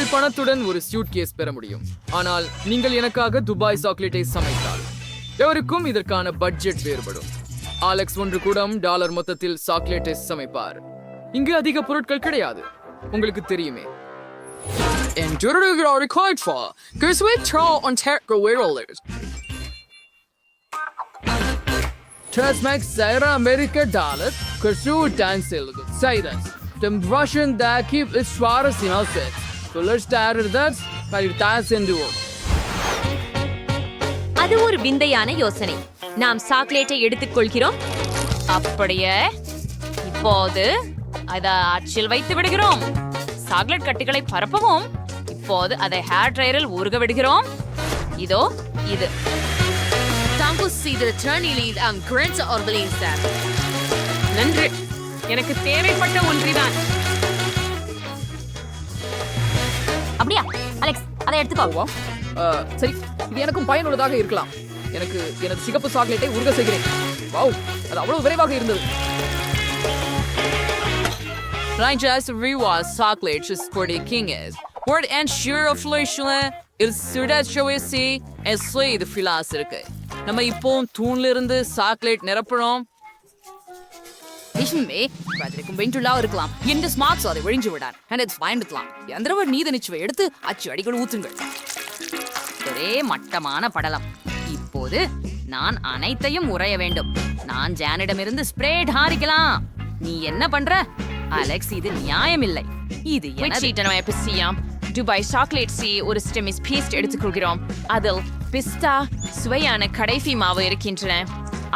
நீங்கள் பணத்துடன் ஒரு சூட்கேஸ் பெற முடியும், ஆனால் நீங்கள் எனக்காக துபாய் சாக்லேட்டை சமைத்தால் எவருக்கும் இதற்கான பட்ஜெட் வேறுபடும். அலெக்ஸ் $1 மொத்தத்தில் சாக்லேட்டை சமைப்பார். இங்கு அதிக பொருட்கள் கிடையாது, உங்களுக்கு தெரியுமே. $6 Cyrus. The Russian that keep its Schwarz in our set. So let's start with that. அது ஒரு விந்தையான யோசனை. நாம் சாக்லேட்டை எடுத்துக்கொள்கிறோம். அப்படியே இப்போது அதை அச்சில் வைத்து விடுகிறோம். சாக்லேட் கட்டிகளை பரப்பவும். இப்போது அதை ஹேர் ட்ரையரில் ஊறுக விடுகிறோம். இதோ இது. நன்றி, எனக்கு தேவைப்பட்ட ஒன்றிதான். அப்படியா அலெக்ஸ், அதை எடுத்துக்கோ. சரி, இது எனக்கும் பயனுள்ளதாக இருக்கலாம். எனக்கு எனது சிகப்பு சாக்லேட்டை உருக செய்கிறேன். வாவ், அது அவ்வளவு விரைவாக இருந்தது. Rangers rewards chocolate is for the king is. Word and sure of Leishla is Sudat Showisi and Slay the philosopher. நம்ம இப்போ தூண்ல இருந்து சாக்லேட் நிரப்புறோம். நிஜமே பதிலுக்கும் வெயின்டுலா இருக்கலாம். இந்த ஸ்மார்ட்ஸ் அதை ஒழிஞ்சு விடார். ஹண்ட்ஸ் பயன்படுத்தலாம். எந்திரவர் நீத நிச்சயம் எடுத்து அச்சு அடிகள் ஊத்துங்கள். ஒரே மட்டமான படலம். இப்போது நான் அனைத்தையும் உறைய வேண்டும். நான் ஜானிடமிருந்து ஸ்ப்ரேட் ஹாரிக்கலாம். நீ என்ன பண்ற அலெக்ஸ்? இது நியாயமில்லை. இது என்ன? துபாய் சாக்லேட்ஸி ஒரு ஸ்டெமிஸ் பீஸ்ட் எடுத்துக்கொள்கிறோம். அதில் பிஸ்தா சுவையான கடைசி மாவு இருக்கின்றன.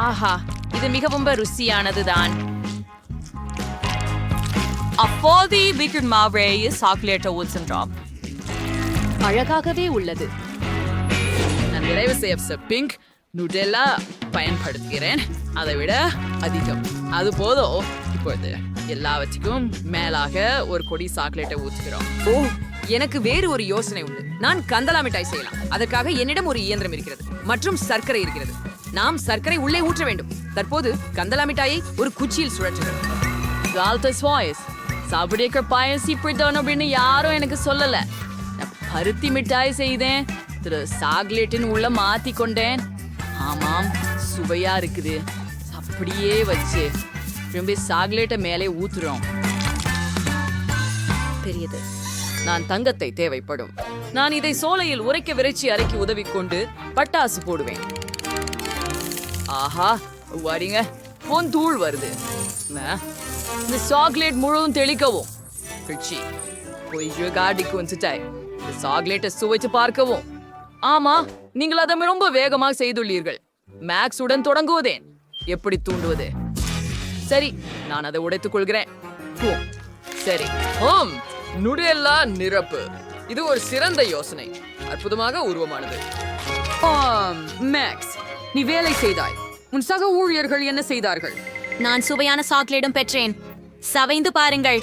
ஆஹா, இது மிகவும் ருசியானதுதான். அப்போது வீக்கெண்ட் மாவே சாக்லேட்டை ஊற்றுன்றோம். அழகாகவே உள்ளது. நான் நிறைவு செய்ய பிங்க் நுடெல்லா பயன்படுத்துகிறேன். அதை விட அதிகம் அது போதும். இப்போது எல்லாவற்றுக்கும் மேலாக ஒரு கொடி சாக்லேட்டை ஊற்றுகிறோம். ஓ, எனக்கு வேறு ஒரு யோசனை உண்டு. நான் கந்தலா மிட்டாய் செய்யலாம். அதற்காக என்னிடம் ஒரு இயந்திரம் இருக்கிறது மற்றும் சர்க்கரை இருக்கிறது. நாம் சர்க்கரை உள்ளே ஊற்ற வேண்டும். தற்போது கந்தலா மிட்டாயை ஒரு குச்சியில் சுழற்றுகிறோம். சாப்பிடிய பாயசி பிடித்தவன் அப்படின்னு யாரும் எனக்கு சொல்லல. நான் பருத்தி மிட்டாய் செய்தேன். சாக்லேட்டின் உள்ள மாத்தி கொண்டேன். ஆமாம், சுவையா இருக்குது. அப்படியே வச்சு திரும்பி சாக்லேட்டை மேலே ஊத்துறோம். பெரியது. நான் தங்கத்தை தேவைப்படும். நான் இதை சோலையில் உரைக்க விரைச்சி அரைக்கி உதவி கொண்டு பட்டாசு போடுவேன். ஆஹா, வரீங்க, பொன் தூள் வருது. இந்த சாக்லேட் முழுவதும் தெளிக்கவும். சாக்லேட்டை சுவைச்சு பார்க்கவும். ஆமா, நீங்கள் அதை ரொம்ப வேகமாக செய்துள்ளீர்கள். மேக்ஸ் உடன் தொடங்குவதேன். எப்படி தூண்டுவது? சரி, நான் அதை உடைத்துக் கொள்கிறேன். சரி, நுடெல்லா நிரப்பு. இது ஒரு சிறந்த யோசனை. அற்புதமாக உருவமானது. மேக்ஸ், நீ வேலை செய்தாய். உன் சக ஊழியர்கள் என்ன செய்தார்கள்? நான் சுவையான சாக்லேட்டும் பெற்றேன். சவைந்து பாருங்கள்.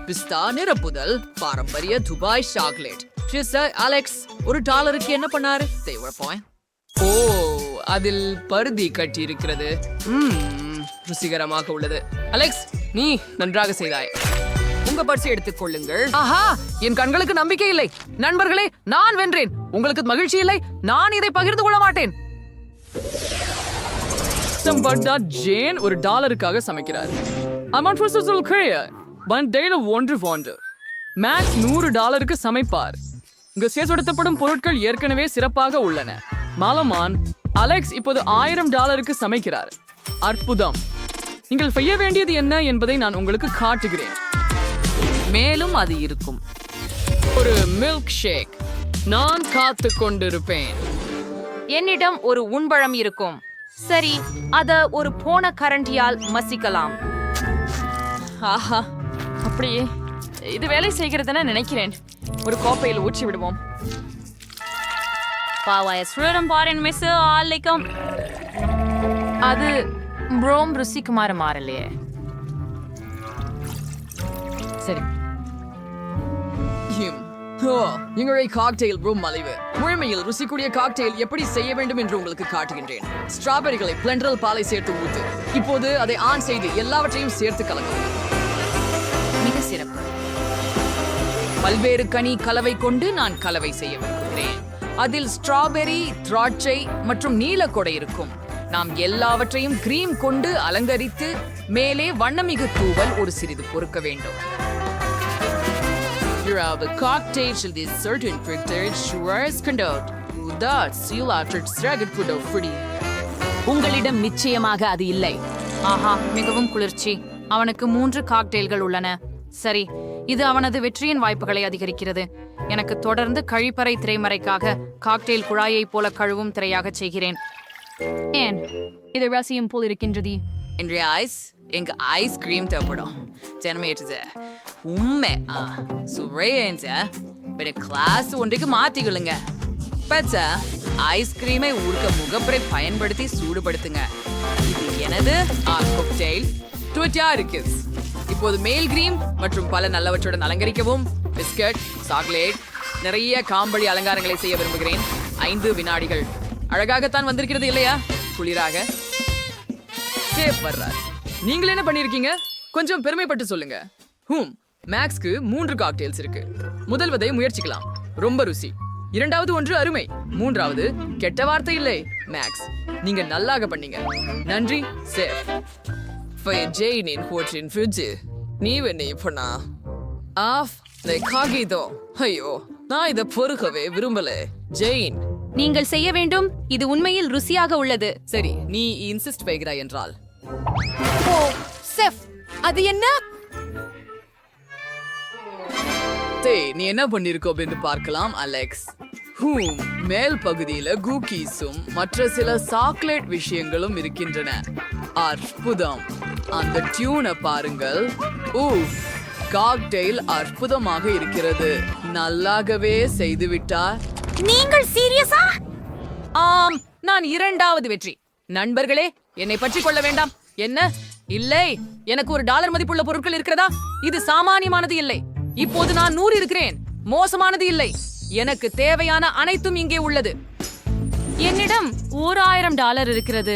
பிஸ்தா நிரப்புதல் பாரம்பரிய துபாய் சாக்லேட். அலெக்ஸ் $1 என்ன பண்ணாரு? ஓ, அதில் பருதி கட்டி இருக்கிறது. ருசிகரமாக உள்ளது. அலெக்ஸ், நீ நன்றாக செய்தாய். உங்க பரிசு எடுத்துக் கொள்ளுங்கள். ஆஹா, என் கண்களுக்கு நம்பிக்கை இல்லை. நண்பர்களே, நான் வென்றேன். உங்களுக்கு மகிழ்ச்சி இல்லை? நான் இதை பகிர்ந்து கொள்ள மாட்டேன். ஜேன் $1க்காக சமைக்கிறார். மேக்ஸ் $100க்கு சமைப்பார். இங்கு சேர்ப்படுத்தப்படும் பொருட்கள் ஏற்கனவே சிறப்பாக உள்ளன. மாலமான் அலெக்ஸ் இப்போது $1000க்கு சமைக்கிறார். அற்புதம். நீங்கள் செய்ய வேண்டியது என்ன என்பதை நான் உங்களுக்கு காட்டுகிறேன். மேலும் அது இருக்கும். ஒரு மில்க் ஷேக். நான் காத்து கொண்டிருப்பேன். என்னிடம் ஒரு உண்பழம் இருக்கும். சரி, அத ஒரு போன கரண்டியால் மசிக்கலாம். ஆஹா, அப்படியே இது வேலை செய்கிறதுன்னு நினைக்கிறேன். ஒரு கோப்பையில் ஊற்றி விடுவோம். அது ப்ரோம் ருசிக்குமாறு மாறலையே. சரி, எங்களுடைய காக்டெயில் ப்ரூம் மலிவு. முழுமையில் ருசிக்கூடிய காக்டெயில் எப்படி செய்ய வேண்டும் என்று உங்களுக்கு காட்டுகின்றேன். ஸ்ட்ராபெரிகளை பிளெண்டரில் பாலை சேர்த்து ஊத்து. இப்போது அதை ஆன் செய்து எல்லாவற்றையும் சேர்த்து கலக்கவும். மிக சிறப்பு. பல்வேறு கனி கலவை கொண்டு நான் கலவை செய்ய விரும்புகிறேன். அதில் ஸ்ட்ராபெரி, திராட்சை மற்றும் நீலக்கொடை இருக்கும். நாம் எல்லாவற்றையும் கிரீம் கொண்டு அலங்கரித்து மேலே வண்ணமிகு தூவல் ஒரு சிறிது பொறுக்க வேண்டும். The cocktail shall be certain prepared sugars conduct. That seal after stragged could have pretty. உங்களிடம் நிச்சயமாக அது இல்லை. ஆஹா, மிகவும் குளிர்ச்சி. அவனுக்கு 3 காக்டெயில்கள் உள்ளன. சரி, இது அவனது வெற்றியின் வாய்ப்புகளை அதிகரிக்கிறது. எனக்கு தொடர்ந்து கழிப்பறை திரைமறைக்காக காக்டெயில் குழாயை போல கழுவும் திரையாக செய்கிறேன். ஏன் இது ரசியம் போல் இருக்கின்றது? இன்றைய எங்க ஐஸ்கிரீம் தேவைப்படும். ஜனமேற்றது உண்மை சுவைய கிளாஸ் ஒன்றைக்கு மாத்திக்கொள்ளுங்க. பச்சா ஐஸ்கிரீமை ஊர்க்க முகப்பரை பயன்படுத்தி சூடுபடுத்துங்க. இது எனது காக்டெயில் ட்விட்டா இருக்கு. இப்போது மேல் கிரீம் மற்றும் பல நல்லவற்றுடன் அலங்கரிக்கவும். பிஸ்கட், சாக்லேட், நிறைய காம்படி அலங்காரங்களை செய்ய விரும்புகிறேன். 5 வினாடிகள். அழகாகத்தான் வந்திருக்கிறது இல்லையா? குளிராக. சேஃப் வர்றார். நீங்கள் என்ன பண்ணிருக்கீங்க? கொஞ்சம் பெருமைப்பட்டு சொல்லுங்க. மேக்ஸ்க்கு 3 காக்டெயில்ஸ் இருக்கு. முதல்வதை முயற்சிக்கலாம். ரொம்ப ருசி. இரண்டாவது ஒன்று அருமை. மூன்றாவது கெட்ட வார்த்தை இல்லை. மேக்ஸ், நீங்க நல்லாக பண்ணீங்க. நன்றி சேஃப். ஜெயினின் ஹோட்டலின் ஃப்ரிட்ஜ் நீ என்ன பண்ணா ஆஃப் காகிதோ. ஐயோ, நான் இதை பொறுக்கவே விரும்பல. ஜெயின், நீங்கள் செய்ய வேண்டும். இது உண்மையில் ருசியாக உள்ளது. சரி, நீ இன்சிஸ்ட் வைக்கிறாய் என்றால். ஓ செஃப், அது என்ன? நீ என்ன பண்ணிருக்கோ என்று பார்க்கலாம் அலெக்ஸ். மேல் பகுதியில குக்கீஸும் மற்ற சில சாக்லேட் விஷயங்களும் இருக்கின்றன. அற்புதம். அந்த டியூனை பாருங்கள். காக்டெயில் அற்புதமாக இருக்கிறது. நல்லாகவே செய்துவிட்டார். நீங்கள் சீரியஸா? ஆம், நான் 2வது வெற்றி. நண்பர்களே, என்னை பற்றி கொள்ள வேண்டாம். என்ன? இல்லை, எனக்கு $1 மதிப்புள்ள பொருட்கள் இருக்கிறதா? இது சாமானியமானது இல்லை. இப்போது நான் 100 இருக்கிறேன். மோசமானது இல்லை. எனக்கு தேவையான அனைத்தும் இங்கே உள்ளது. என்னிடம் $1000 இருக்கிறது.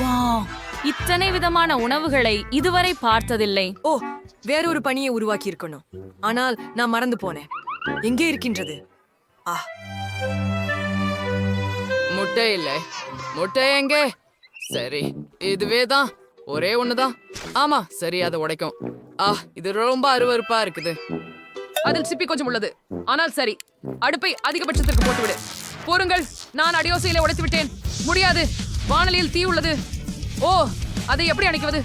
வாவ், இத்தனை விதமான உணவுகளை இதுவரை பார்த்ததில்லை. ஓ, வேறொரு பணியை உருவாக்கி இருக்கணும். ஆனால் நான் மறந்து போனேன். எங்கே இருக்கின்றது? முட்டை இல்லை. முட்டை எங்கே? சரி, இதுவே தான். ஒரே ஒண்ணுதான். ஆமா, சரி, அதை உடைக்கும். இது ரொம்ப அருவருப்பா இருக்குது. அதில் சிப்பி கொஞ்சம் உள்ளது. ஆனால் சரி, அடுப்பை அதிகபட்சத்திற்கு போட்டுவிடு. போருங்கள், நான் அடியோசையில உடைத்து விட்டேன். முடியாது, வானலியில் தீ உள்ளது. ஓ, அதை எப்படி அணைக்குவது?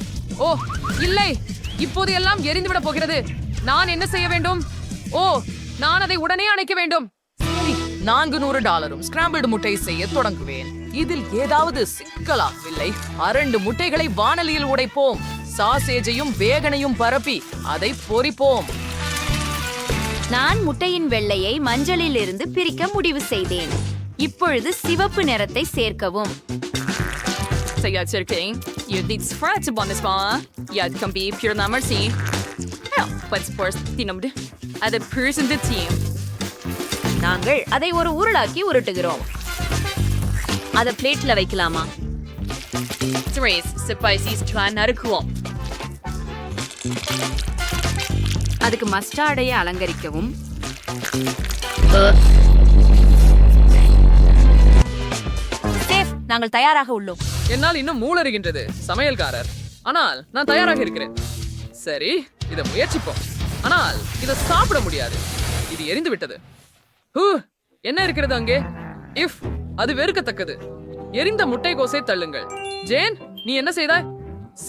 ஓ இல்லை, இப்போது எல்லாம் எரிந்துவிட போகிறது. நான் என்ன செய்ய வேண்டும்? ஓ, நான் அதை உடனே அணைக்க வேண்டும். சரி, $400 ஸ்கிராம்பிள்டு முட்டை செய்ய தொடங்குவேன். இதில் ஏதாவது சிக்கலாகவில்லை. 2 முட்டைகளை வானலியில் உடைப்போம். சாசேஜையும் வேகனையும் பரப்பி அதை பொரிப்போம். நான் முட்டையின் வெள்ளையை மஞ்சளில் இருந்து பிரிக்க முடிவு செய்தேன். இப்பொழுது சிவப்பு நிறத்தை சேர்க்கவும். நாங்கள் அதை ஒரு உருளாக்கி உருட்டுகிறோம். அதை பிளேட்ல வைக்கலாமா? அதுக்கு மஸ்டார்டையை அலங்கரிக்கவும். சேஃப், நாங்கள் தயாராக உள்ளோம். என்னால் இன்னும் மூளறுகின்றது சமையல்காரர். ஆனால் நான் தயாராக இருக்கிறேன். சரி, இதை முயற்சிப்போம். ஆனால் இதை சாப்பிட முடியாது. இது எரிந்து விட்டது. என்ன இருக்கிறது அங்கே? அது வெறுக்கத்தக்கது. எரிந்த முட்டைகோசை தள்ளுங்கள். ஜேன், நீ என்ன செய்தாய்?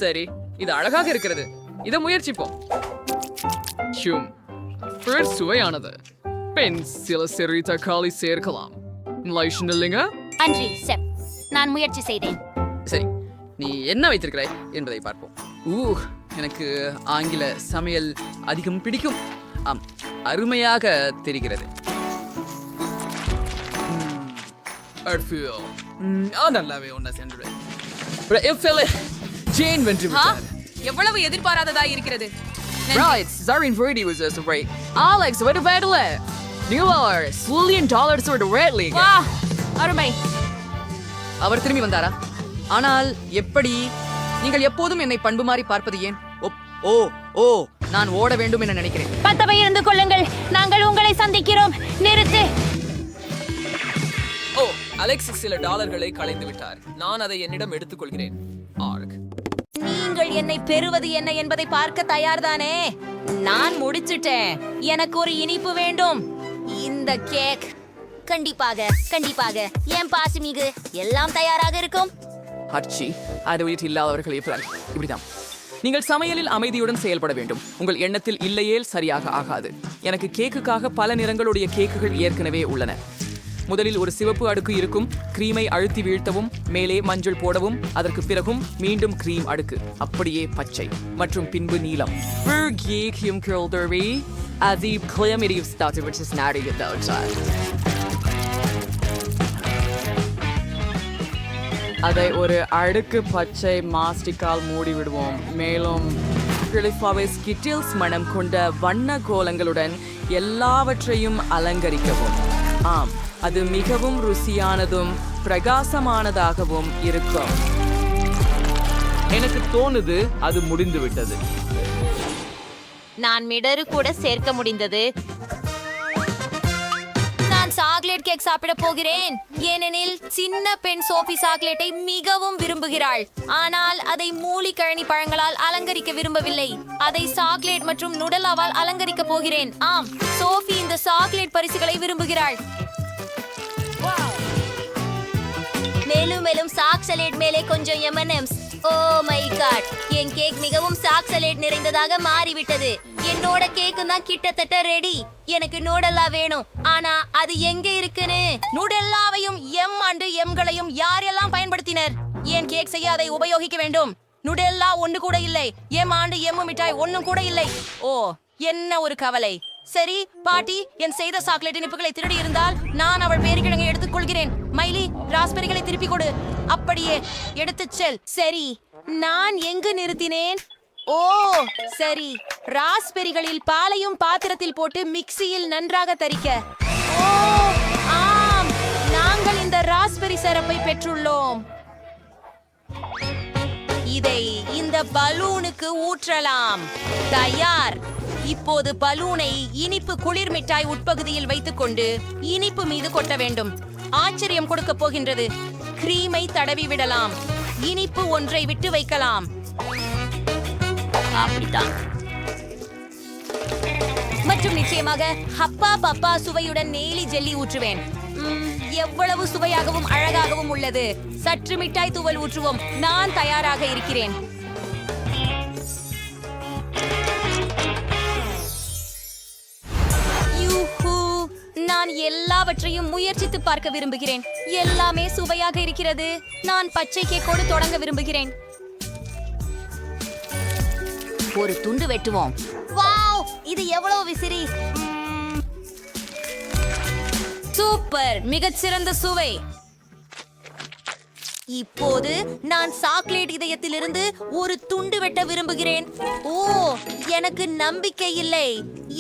சரி, இது அழகாக இருக்கிறது. இதை முயற்சிப்போம். சுவையானது. பெண் சில சிறு தக்காளி சேர்க்கலாம். இல்லைங்க? அன்றி செப், நான் முயற்சி செய்தேன். சரி, நீ என்ன வைத்திருக்கிறாய் என்பதை பார்ப்போம். எனக்கு ஆங்கில சமையல் அதிகம் பிடிக்கும். அருமையாக தெரிகிறது. நல்லாவே ஒன்ன சென்று ஜேன் வென்று விட்டார். எவ்வளவு எதிர்பாராததா இருக்கிறது. Right, Zarin Brady was just right. Alex, what about it? $1 for the Red League. வா, அருமை. அவர் திரும்பி வந்தாரா? ஆனால் எப்படி? நீங்கள் எப்போதும் என்னை பண்பு மாறி பார்ப்பது ஏன்? ஓ நான் ஓட வேண்டும் என நினைக்கிறேன். பத்தவை இருந்து கொள்ளுங்கள், நாங்கள் உங்களை சந்திக்கிறோம். நிறுத்து. ஓ, அலெக்ஸ் சில டாலர்களை களைந்து விட்டார். நான் அதை என்னிடம் எடுத்துக்கொள்கிறேன். ஆர்க். நீங்கள் என்னை பெறுவது என்ன என்பதை பார்க்க தயார்தானே? நான் முடிச்சிட்டேன். எனக்கு ஒரு இனிப்பு வேண்டும். இந்த கேக் கண்டிப்பாக கண்டிப்பாக என் பாசிமிகு எல்லாம் தயாராக இருக்கும். ஹர்ச்சி, அது வீட்டில் இல்லாதவர்கள் இப்படிதான். நீங்கள் சமையலில் அமைதியுடன் செயல்பட வேண்டும். உங்கள் எண்ணத்தில் இல்லையேல் சரியாக ஆகாது. எனக்கு கேக்குக்காக பல நிறங்களுடைய கேக்குகள் ஏற்கனவே உள்ளன. முதலில் ஒரு சிவப்பு அடுக்கு இருக்கும். கிரீமை அழுத்தி வீழ்த்தவும், மேலே மஞ்சள் போடவும், அதற்கு பிறகும் மீண்டும் கிரீம் அடுக்கு, அப்படியே பச்சை மற்றும் பின்பு நீலம். அதை ஒரு அடுக்கு பச்சை மாஸ்டிக்கால் மூடி விடுவோம். மேலும் ஸ்கிட்டில்ஸ் மனம் கொண்ட வண்ண கோலங்களுடன் எல்லாவற்றையும் அலங்கரிக்கவும். ஆம், அது மிகவும் ருசியானதும் பிரகாசமானதாகவும் இருக்கும். எனக்கு தோணுது அது முடிந்து விட்டது. நான் மிடரு கூட சேர்க்க முடிந்தது. நான் சாக்லேட் கேக் சாப்பிட போகிறேன், ஏனெனில் சின்ன பெண் சோஃபி சாக்லேட்டை மிகவும் விரும்புகிறாள். ஆனால் அதை மூலிகழனி பழங்களால் அலங்கரிக்க விரும்பவில்லை. அதை சாக்லேட் மற்றும் நுடலாவால் அலங்கரிக்க போகிறேன். ஆம், சோஃபி இந்த சாக்லேட் பரிசுகளை விரும்புகிறாள். மேலும் மேலும் சாக்லேட் மேலே கொஞ்சம் M&Ms. ஓ மை காட், என் கேக் மிகவும் சாக்லேட் நிறைந்ததாக மாறிவிட்டது. என்னோட கேக்கு தான் கிட்டத்தட்ட ரெடி. எனக்கு நூடல்லா வேணும். ஆனா அது எங்க இருக்குன்னு? நூடல்லாவையும் எம்களையும் யாரெல்லாம் பயன்படுத்தினர்? என் கேக் செய்ய அதை உபயோகிக்க வேண்டும். நூடல்லா ஒன்று கூட இல்லை. எம் மிட்டாய் ஒன்னும் கூட இல்லை. ஓ, என்ன ஒரு கவலை. சரி பாட்டி, என் செய்த சாக்லேட் இனிப்புகளை திருடி இருந்தால் நான் அவள் பேரிக்கிழங்கை எடுத்துக் கொள்கிறேன். மைலி, ராஸ்பெரிகளை திருப்பி கொடு. அப்படியே எடுத்துச் செல். சரி, நான் எங்கு நிறுத்தினேன்? ஓ சரி, ராஸ்பெரிகளில் பாலையும் பாத்திரத்தில் போட்டு மிக்சியில் நன்றாக தரிக்க. ஓ ஆம், நாங்கள் இந்த ராஸ்பெரி சிரப்பை பெற்றுள்ளோம். இதை இந்த பலூனுக்கு ஊற்றலாம். தயார். இப்போது பலூனை இனிப்பு குளிர் மிட்டாய் உட்பகுதியில் வைத்துக்கொண்டு இனிப்பு மீது கொட்ட வேண்டும். ஆச்சரியம் கொடுக்க போகின்றது. கிரீமை தடவி விடலாம். இனிப்பு ஒன்றை விட்டு வைக்கலாம். அப்படித்தான். மற்றும் நிச்சயமாக ஹப்பா பப்பா சுவையுடன் நெய்லி ஜெல்லி ஊற்றுவேன். எவ்வளவு சுவையாகவும் அழகாகவும் உள்ளது. சற்று மிட்டாய் தூவல் ஊற்றுவோம். நான் தயாராக இருக்கிறேன். நான் எல்லாவற்றையும் முயற்சித்து பார்க்க விரும்புகிறேன். எல்லாமே சுவையாக இருக்கிறது. நான் பச்சை கேக்கோடு தொடங்க விரும்புகிறேன். ஒரு துண்டு வெட்டுவோம். வாவ், இது எவ்வளவு விசிறி. சூப்பர், மிகச்சிறந்த சுவை. இப்போது நான் சாக்லேட் இதயத்திலிருந்து ஒரு துண்டு வெட்ட விரும்புகிறேன். ஓ, எனக்கு நம்பிக்கை இல்லை.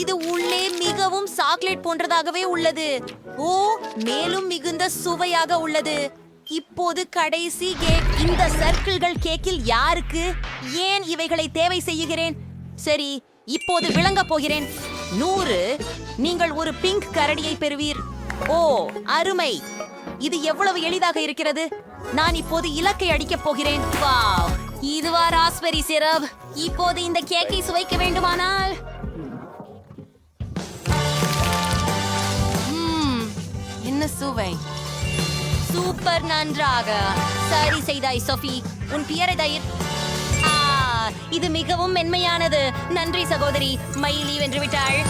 இது உள்ளே மிகவும் சாக்லேட் போன்றதாகவே உள்ளது. ஓ, மேலும் மிகுந்த சுவையாக உள்ளது. இப்போது கடைசி கேக். இந்த சர்க்கிள்கள் கேக்கில் யாருக்கு? ஏன் இவைகளை தேவை செய்கிறேன்? சரி, இப்போது விளங்க போகிறேன். 100. நீங்கள் ஒரு பிங்க் கரடியை பெறுவீர். ஓ அருமை, இது எவ்வளவு எளிதாக இருக்கிறது. நான் இப்போது இலக்கை அடிக்கப் போகிறேன். வாவ், இதுவா ராஸ்பெரி சிரப்? இப்போது இந்த கேக்கை சுவைக்க வேண்டுமானால் என்ன சுவை. சூப்பர், நன்றாக சரி செய்தாய் சோஃபி. உன் பியரை தயிர். இது மிகவும் மென்மையானது. நன்றி சகோதரி. மைலி வென்று விட்டாள்.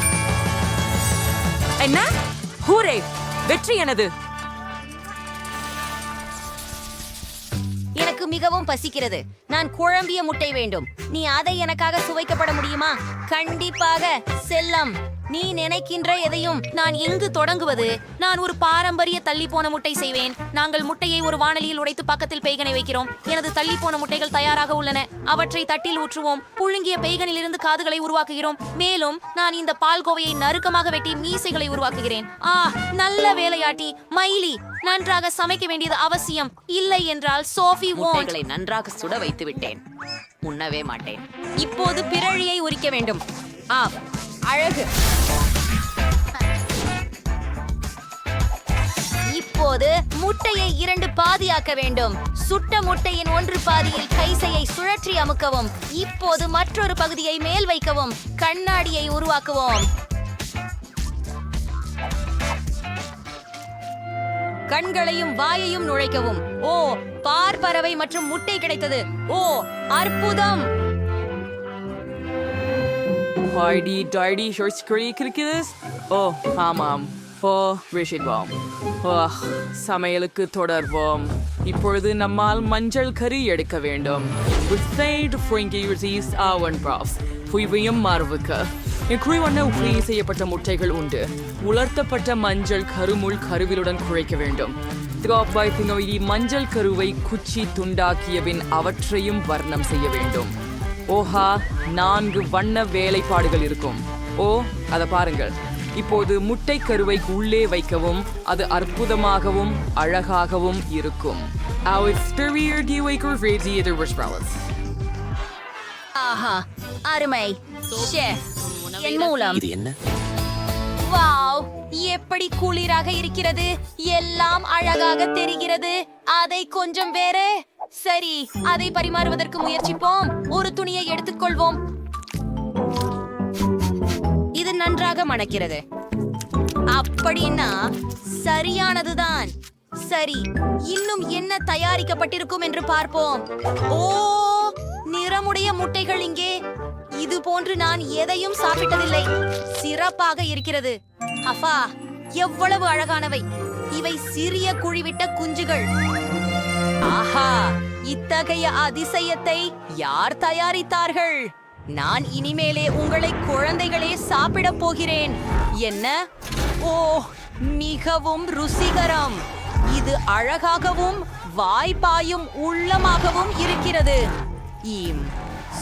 என்ன? ஹூரே, வெற்றி எனது. எனக்கு மிகவும் பசிக்கிறது. நான் குழம்பிய முட்டை வேண்டும். நீ அதை எனக்காக சுவைக்கப்பட முடியுமா? கண்டிப்பாக செல்லம். நீ நினைக்கின்ற எதையும். நான் எங்கு தொடங்குவது? நான் ஒரு பாரம்பரிய தள்ளி போன முட்டை செய்வேன். நாங்கள் முட்டையை ஒரு வாணலியில் உடைத்து பக்கத்தில் பெய்கனை வைக்கிறோம். எனது தள்ளி போன முட்டைகள் தயாராக உள்ளன. அவற்றை தட்டில் ஊற்றுவோம். புழுங்கிய பெய்கனில் இருந்து காதுகளை உருவாக்குகிறோம். மேலும் நான் இந்த பால்கோவையை நறுக்கமாக வெட்டி மீசைகளை உருவாக்குகிறேன். நல்ல வேலையாட்டி. மைலி, நன்றாக சமைக்க வேண்டியது அவசியம். இல்லை என்றால் சோஃபி முட்டைகளை நன்றாக சுட வைத்து விட்டேன். உண்ணவே மாட்டேன். இப்போது பிறழியை உரிக்க வேண்டும். அழகு. இப்போது முட்டையை 2 பாதியாக்க வேண்டும். சுட்ட முட்டையின் 1 பாதியில் கைசையை சுழற்றி அமுக்கவும். இப்போது மற்றொரு பகுதியை மேல் வைக்கவும். கண்ணாடியை உருவாக்குவோம். கண்களையும் வாயையும் நுழைக்கவும். ஓ, பார்ப்பறவை மற்றும் முட்டை கிடைத்தது. ஓ, அற்புதம். ஹாய்டி டாய்டி ஷோர்ட்ஸ் கிடைக்கிறது. ஓ ஆமாம். ஓ விஷிடுவோம். ஓ சமையலுக்கு தொடர்வோம். இப்பொழுது நம்மால் மஞ்சள் கறி எடுக்க வேண்டும். புய்வையும் மாறுவுக்கு எக்குறிவண்ண உப்பி செய்யப்பட்ட முட்டைகள் உண்டு. உலர்த்தப்பட்ட மஞ்சள் கருமுள் கருவிலுடன் குழைக்க வேண்டும். மஞ்சள் கருவை குச்சி துண்டாக்கிய பின் அவற்றையும் வர்ணம் செய்ய வேண்டும். ஓஹா, 4 வண்ண வேலைப்பாடுகள் இருக்கும். ஓ, அதை பாருங்கள். இப்போது முட்டை கருவை உள்ளே வைக்கவும். அது அற்புதமாகவும் அழகாகவும் இருக்கும். ஆஹா, அருமை. ஷெஃப், என் மூலம். இது என்ன? வாவ், எப்படி குளிராக இருக்கிறது. எல்லாம் அழகாக தெரிகிறது. அதை கொஞ்சம் வேறு. சரி, அதை பரிமாறுவதற்கு முயற்சிப்போம். ஒரு துணியை எடுத்துக்கொள்வோம். இது நன்றாக மணக்கிறது. அப்படின்னா சரியானதுதான். சரி, இன்னும் என்ன தயாரிக்கப்பட்டிருக்கும் என்று பார்ப்போம். ஓ, நிறமுடைய முட்டைகள் இங்கே. இது போன்று நான் எதையும் சாப்பிட்டதில்லை. சிறப்பாக இருக்கிறது. அப்பா, எவ்வளவு அழகானவை. இவை சிறிய குழிவிட்ட குஞ்சுகள். ஆஹா, இத்தகைய அதிசயத்தை யார் தயாரித்தார்கள்? நான் இனிமேலே உங்களை குழந்தைகளே சாப்பிடப் போகிறேன். என்ன? ஓ, மிகவும் ருசிகரம். இது அழகாகவும் வாய்ப்பாயும் உள்ளமாகவும் இருக்கிறது.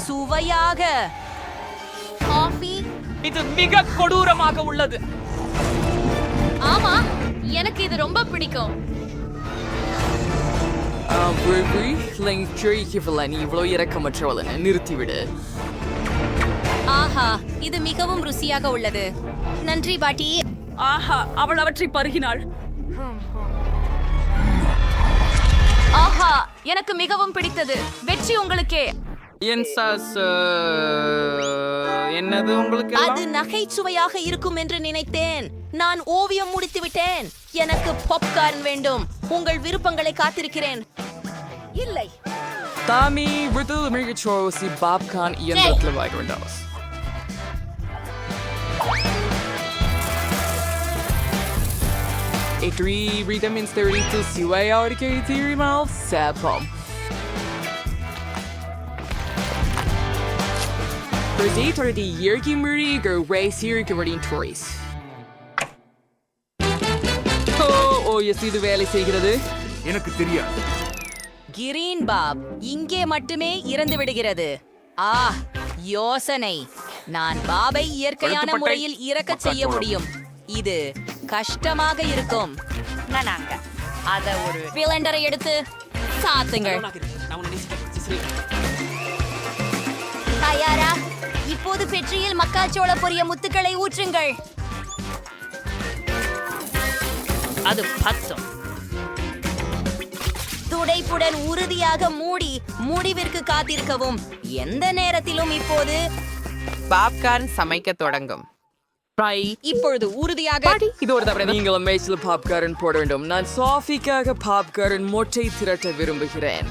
சுவையாக. காஃபி. இது மிக கொடூரமாக உள்ளது. ஆமா, எனக்கு இது ரொம்ப பிடிக்கும். இவ்வளோ இறக்கமற்றவளை நிறுத்திவிடு. ஆஹா, இது மிகவும் ருசியாக உள்ளது. நன்றி பாட்டி. ஆஹா, அவள் அவற்றை பருகினாள். ஆஹா, எனக்கு மிகவும் பிடித்தது. வெற்றி உங்களுக்கே. என் சாஸ் என்னது உங்களுக்கு? அது நகைச்சுவையாக இருக்கும் என்று நினைத்தேன். நான் ஓவியம் முடித்து விட்டேன். எனக்கு பாப்கார்ன் வேண்டும். உங்கள் விருப்பங்களை காத்திருக்கிறேன். இல்லை. தாமி விருது மிகச்சோசி பாப்கார்ன் இயந்திரத்தில் வாங்க வேண்டாம். விட்டமின்ஸ் தெரிவித்து சுவையாக தெரியுமா? சேப்பம். தொடர்ந்து இயற்கை முறைகள் வைசிருக்கிறதின் டோரிஸ். ஓ எஸ், இது வேலை செய்கிறது. எனக்கு தெரியாது. கிரீன் பாப் இங்கே மட்டுமே இறந்து விடுகிறது. யோசனை. நான் பாபை இயற்கையான முறையில் இறக்க செய்ய முடியும். இது கஷ்டமாக இருக்கும். அத ஒரு பிளண்டரை எடுத்து சாத்துங்கள். தயாரா? இப்போது பெற்றியில் மக்காச்சோள பொரிய முத்துக்களை ஊற்றுங்கள். அது பச்சம். துடைப்புடன் உறுதியாக மூடி முடிவிற்கு காத்திருக்கவும். எந்த நேரத்திலும் இப்போது பாப்கார்ன் சமைக்க தொடங்கும். இப்பொழுது உறுதியாக இது ஒரு தவறு. நீங்கள் மேய்ச்சல் பாப்கார்ன் போட வேண்டும். நான் சாஃபிக்காக பாப்கார்ன் மொட்டை திரட்ட விரும்புகிறேன்.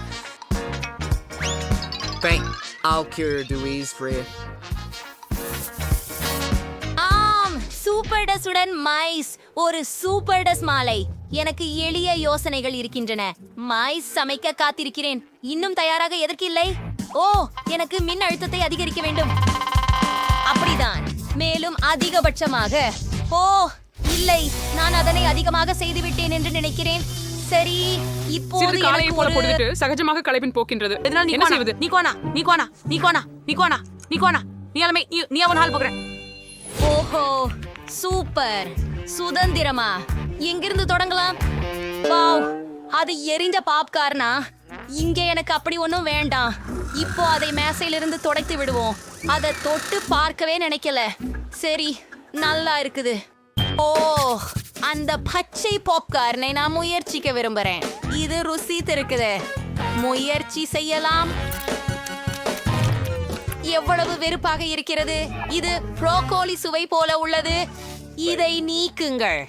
ஆம், சூப்பர் டஸுடன் மைஸ். ஒரு சூப்பர் டஸ் மாலை. எனக்கு எளிய யோசனைகள் இருக்கின்றன. மைஸ் சமைக்க காத்திருக்கிறேன். இன்னும் தயாராக எதற்கு இல்லை? ஓ, எனக்கு மின் அழுத்தத்தை அதிகரிக்க வேண்டும். அப்படிதான். மேலும் அதிகபட்சமாக. ஓ இல்லை, நான் அதனை அதிகமாக செய்துவிட்டேன் என்று நினைக்கிறேன். சரி, இப்போது எனக்கு ஒரு சகஜமாக களைப்பின் போக்கின்றது. என்ன செய்வது? நீ அவன் ஹால் போகிறேன். ஓஹோ, சூப்பர். சுதந்திரமா? எங்கிருந்து தொடங்கலாம்? வாவ், அது எரிஞ்ச பாப்கார்னா? இங்கே எனக்கு அப்படி ஒன்றும் வேண்டாம். இப்போ அதை மேசையிலிருந்து துடைத்து விடுவோம். அதை தொட்டு பார்க்கவே நினைக்கல. சரி, நல்லா இருக்குது. ஓ, அந்த பச்சை பாப்கார்னை நான் முயற்சிக்க விரும்புறேன். இது ருசித்து இருக்குது. முயற்சி செய்யலாம். எவ்வளவு வெறுப்பாக இருக்கிறது. இது ப்ரோக்கோலி சுவை போல உள்ளது. இதை நீக்குங்கள்.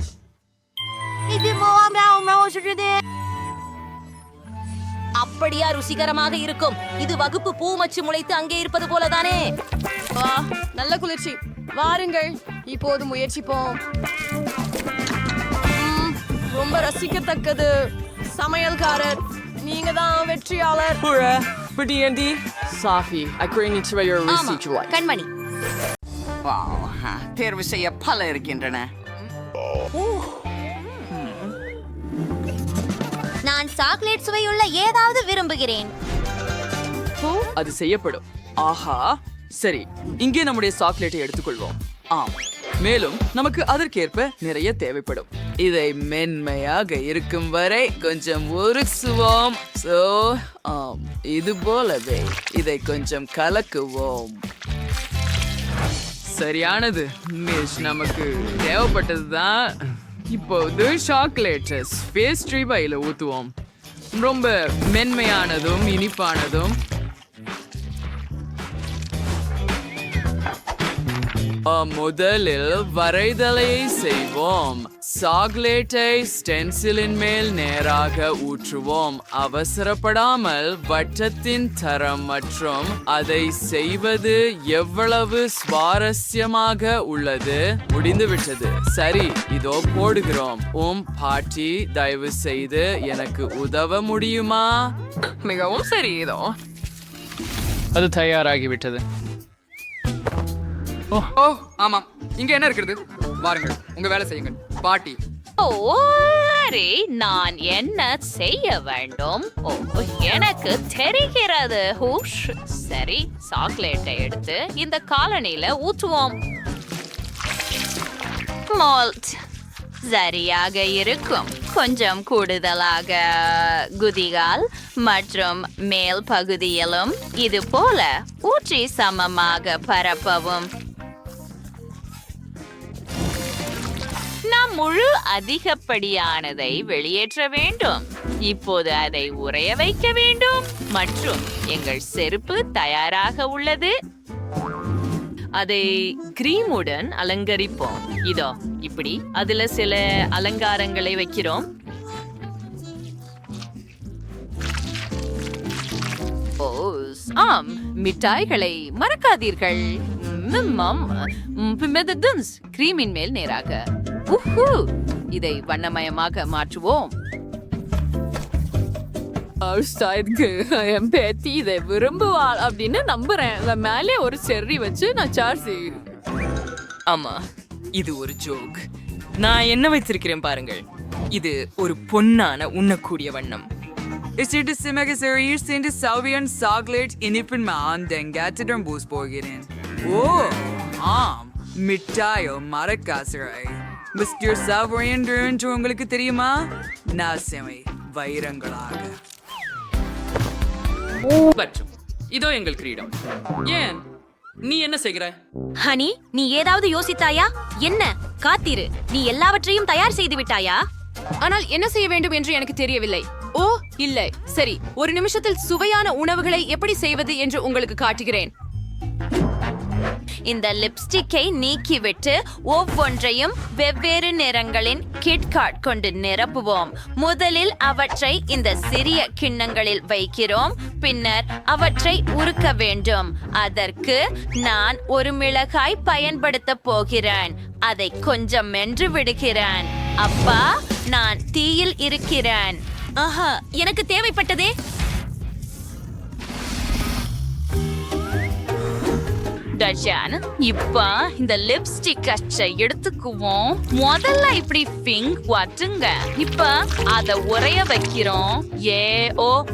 அப்படியா ருசிகரமாக இருக்கும். இது வகுப்பு பூ மச்சு முளைத்து அங்கே இருப்பது போலதானே. வா, நல்ல குளிர்ச்சி. வாருங்கள், இப்போது முயற்சிப்போம். ரொம்ப ரசிக்கத்தக்கது. சமையல்காரர், நீங்க தான் வெற்றியாளர். சாஃபி, ஆமா, கண்மணி. தேர்வு செய்ய பல இருக்கின்றன. நான் சாக்லேட் சுவையுள்ள ஏதாவது விரும்புகிறேன். அது செய்யப்படும். ஆஹா, சரி, இங்கே நம்முடைய சாக்லேட்டை எடுத்துக்கொள்வோம். ஆம், மேலும் நமக்கு அதற்கேற்ப நிறைய தேவைப்படும். இதை மென்மையாக இருக்கும் வரை கொஞ்சம் உருசுவோம். இது போலவே இதை கொஞ்சம் கலக்குவோம். சரியானது மிஸ், நமக்கு தேவைப்பட்டதுதான். இப்போது சாக்லேட் பேஸ்ட்ரி பையில ஊத்துவோம். ரொம்ப மென்மையானதும் இனிப்பானதும். முதலில் வரைதலையை செய்வோம். சாக்லேட்டை ஸ்டென்சிலின் மேல் நேராக ஊற்றுவோம். அவசரப்படாமல் வட்டத்தின் தரம் மற்றும் அதை செய்வது எவ்வளவு சுவாரஸ்யமாக உள்ளது. முடிந்துவிட்டது. சரி, இதோ போடுகிறோம். பாட்டி, தயவு செய்து எனக்கு உதவ முடியுமா? மிகவும் சரி. இதோ அது தயாராகிவிட்டது. ஓ ஆமாம், இங்க என்ன இருக்கிறது? வாருங்கள், உங்க வேலை செய்யுங்கள் பாட்டி. சரி, நான் என்ன செய்ய வேண்டும்? ஓ, எனக்கு தெரிகிறது. ஹூஷ். சரி, சாக்லேட்டை எடுத்து இந்த காலனில ஊற்றுவோம். மால்ட் சரியாக இருக்கும். கொஞ்சம் கூடுதலாக குதிகால் மற்றும் மேல் பகுதியிலும் இது போல ஊற்றி சமமாக பரப்பவும். நாம் முழு அதிகப்படியானதை வெளியேற்ற வேண்டும். இப்போது அதை உறைய வைக்க வேண்டும் மற்றும் எங்கள் செருப்பு தயாராக உள்ளது. அதை கிரீமுடன் அலங்கரிப்போம். இதோ இப்படி அதுல சில அலங்காரங்களை வைக்கிறோம். ஆம், மிட்டாய்களை மறக்காதீர்கள். கிரீமின் மேல் நேராக. இதை வண்ணமயமாக மாற்றுவோம். என் பேத்தி இதை விரும்புவாள் அப்படின்னு நம்புறேன். மேலே ஒரு செர்ரி வச்சு நான் சார்ஜ். ஆமா, இது ஒரு ஜோக். நான் என்ன வைத்திருக்கிறேன் பாருங்கள். இது ஒரு பொன்னான உண்ணக்கூடிய வண்ணம். ஓ ஆம், மிட்டாயோ மரக்காசரை மிஸ்டர் சாவரியன் என்று உங்களுக்கு தெரியுமா? நாசமை வைரங்களாக. இதோ எங்கள் கிரீடம். ஏன் நீ என்ன செய்கிற? ஹனி, நீ ஏதாவது யோசித்தாயா? என்ன காத்திரு, நீ எல்லாவற்றையும் தயார் செய்து விட்டாயா? ஆனால் என்ன செய்ய வேண்டும் என்று எனக்கு தெரியவில்லை. ஓ இல்லை, சரி, ஒரு நிமிஷத்தில் சுவையான உணவுகளை எப்படி செய்வது என்று உங்களுக்கு காட்டுகிறேன். இந்த லிப்ஸ்டிக்கை நீக்கிவிட்டு ஒவ்வொன்றையும் வெவ்வேறு நிறங்களின் கிட்காட் கொண்டு நிரப்புவோம். முதலில் அவற்றை இந்த சிறிய கிண்ணங்களில் வைக்கிறோம். பின்னர் அவற்றை உருக்க வேண்டும். அதற்கு நான் ஒரு மிளகாய் பயன்படுத்த போகிறேன். அதை கொஞ்சம் மென்று விடுகிறேன். அப்பா, நான் தீயில் இருக்கிறேன். ஆஹா, எனக்கு தேவைப்பட்டதே. இப்ப இந்த லிப்ஸ்டிக் அச்சை எடுத்துக்குவோம். முதல்ல இப்படி பிங்க் வாட்டுங்க. இப்ப அத உறைய வைக்கிறோம்.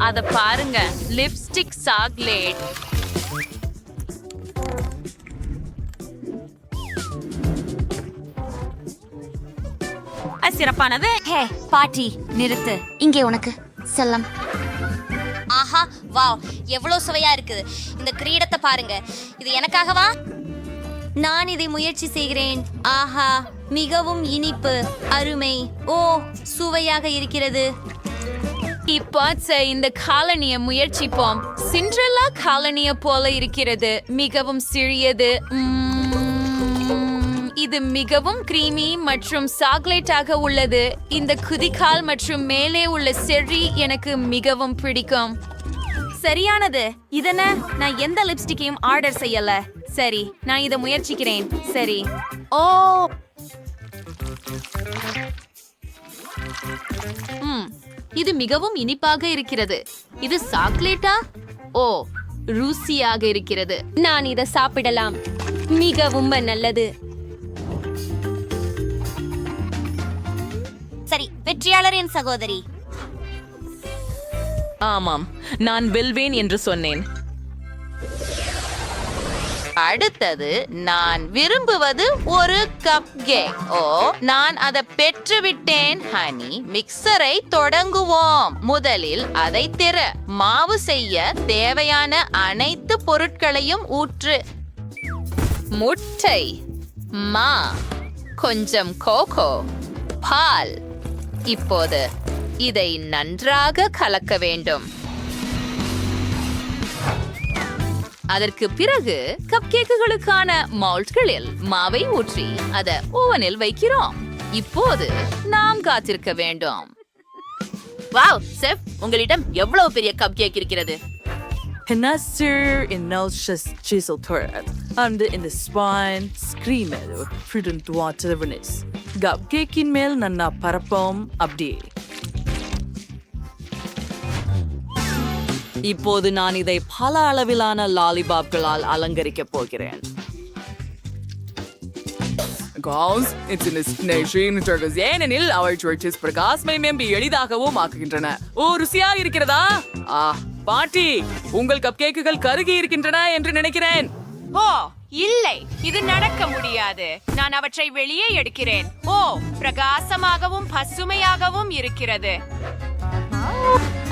அத பாருங்க, லிப்ஸ்டிக் சாக்லேட். சிறப்பானது. ஹே பாட்டி, நிறுத்து. இங்கே உனக்கு செல்லம். வாவ், எவ்வளவு சுவையா இருக்குது. இந்த கிரீடத்தை பாருங்க. இது எனக்காகவா? நான் இதை முயற்சி செய்கிறேன். ஆஹா, மிகவும் இனிப்பு, அருமை. ஓ, சுவையாக இருக்கிறது. இப்போ இந்த காலனிய முயற்சிப்போம். சிண்ட்ரெல்லா காலனிய போல இருக்கிறது. மிகவும் சிறியது. இது மிகவும் கிரீமி மற்றும் சாக்லேட்டாக உள்ளது. இந்த குதிகால் மற்றும் மேலே உள்ள செர்ரி எனக்கு மிகவும் பிடிக்கும். சரியானது. இதென்ன? நான் எந்த லிப்ஸ்டிக்கையும் ஆர்டர் செய்யல. சரி, நான் இதை முயற்சிக்கிறேன். சரி. ஓ, இது மிகவும் இனிப்பாக இருக்கிறது. இது சாக்லேட்டா? ஓ, ருசியாக இருக்கிறது. நான் இதை சாப்பிடலாம். மிகவும் நல்லது. சரி, வெற்றியாளரின் சகோதரி. ஆமாம், நான் வெல்வேன் என்று சொன்னேன். அடுத்தது நான் விரும்புவது ஒரு கப் கேக். ஓ, நான் அதை பெற்றுவிட்டேன். ஹனி, மிக்சரை தொடங்குவோம். முதலில் அதை திற. மாவு செய்ய தேவையான அனைத்து பொருட்களையும் ஊற்று. முட்டை, மா, கொஞ்சம் கோகோ, பால். இப்போது இதை நன்றாக கலக்க வேண்டும். அதற்கு பிறகு கப் கேக்குகளுக்கான மவுல்ட்களில் மாவை ஊற்றி அதை ஓவனில் வைக்கிறோம். இப்போது நாம் காத்திருக்க வேண்டும். வாவ், செஃப், உங்களிடம் எவ்வளவு பெரிய கப் கேக் இருக்கிறது? Nasser in Nelshas Chisel Turret, and in the spine, screamed, prudent waterness. Gab kekin mel nanna parapom abdi. இப்போது நான் இதை பல அளவிலான லாலிபாப்களால் அலங்கரிக்கப் போகிறேன். ஏனெனில் அவற்றின் பிரகாசமயம் எளிதாகவும் ஆக்குகின்றன. ஓ, ருசியா இருக்கிறதா? பாட்டி, உங்கள் கப் கேக்குகள் கருகி இருக்கின்றன என்று நினைக்கிறேன். ஓ, இல்லை, இது நடக்க முடியாது. நான் அவற்றை வெளியே எடுக்கிறேன். ஓ, பிரகாசமாகவும் பசுமையாகவும் இருக்கிறது.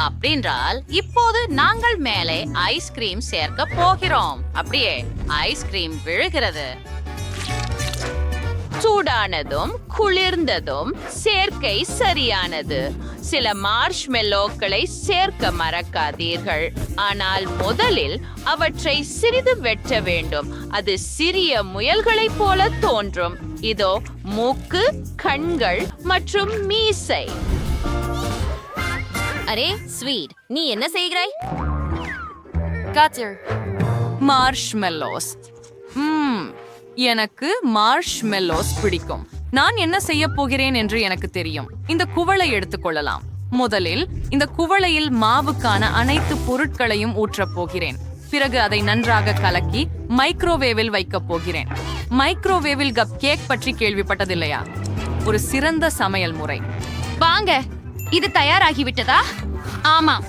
அப்படின்றால் இப்போது நாங்கள் மேலே ஐஸ்கிரீம் சேர்க்க போகிறோம். அப்படியே ஐஸ்கிரீம் விழுகிறது. சூடானதும் குளிர்ந்ததும் சேர்க்கை சரியானது. சில மார்ஷ்மெல்லோக்களை சேர்க்க மறக்காதீர்கள். ஆனால் முதலில் அவற்றை சிறிது வெட்ட வேண்டும். அது சிறிய முயல்களைப் போல தோன்றும். இதோ மூக்கு, கண்கள் மற்றும் மீசை. அரே ஸ்வீட், நீ என்ன செய்கிறாய்? மார்ஷ்மெல்லோஸ். எனக்கு மார்ஷ்மெல்லோஸ் பிடிக்கும். நான் என்ன செய்ய போகிறேன் என்று எனக்கு தெரியும். இந்த குவளை எடுத்துக்கொள்ளலாம். முதலில் இந்த குவளையில் மாவுக்கான அனைத்து பொருட்களையும் ஊற்றப் போகிறேன். பிறகு அதை நன்றாக கலக்கி மைக்ரோவேவில் வைக்கப் போகிறேன். மைக்ரோவேவில் கப் கேக் பற்றி கேள்விப்பட்டதில்லையா? ஒரு சிறந்த சமையல் முறை. வாங்க, இது தயாராகிவிட்டதா? ஆமாம்.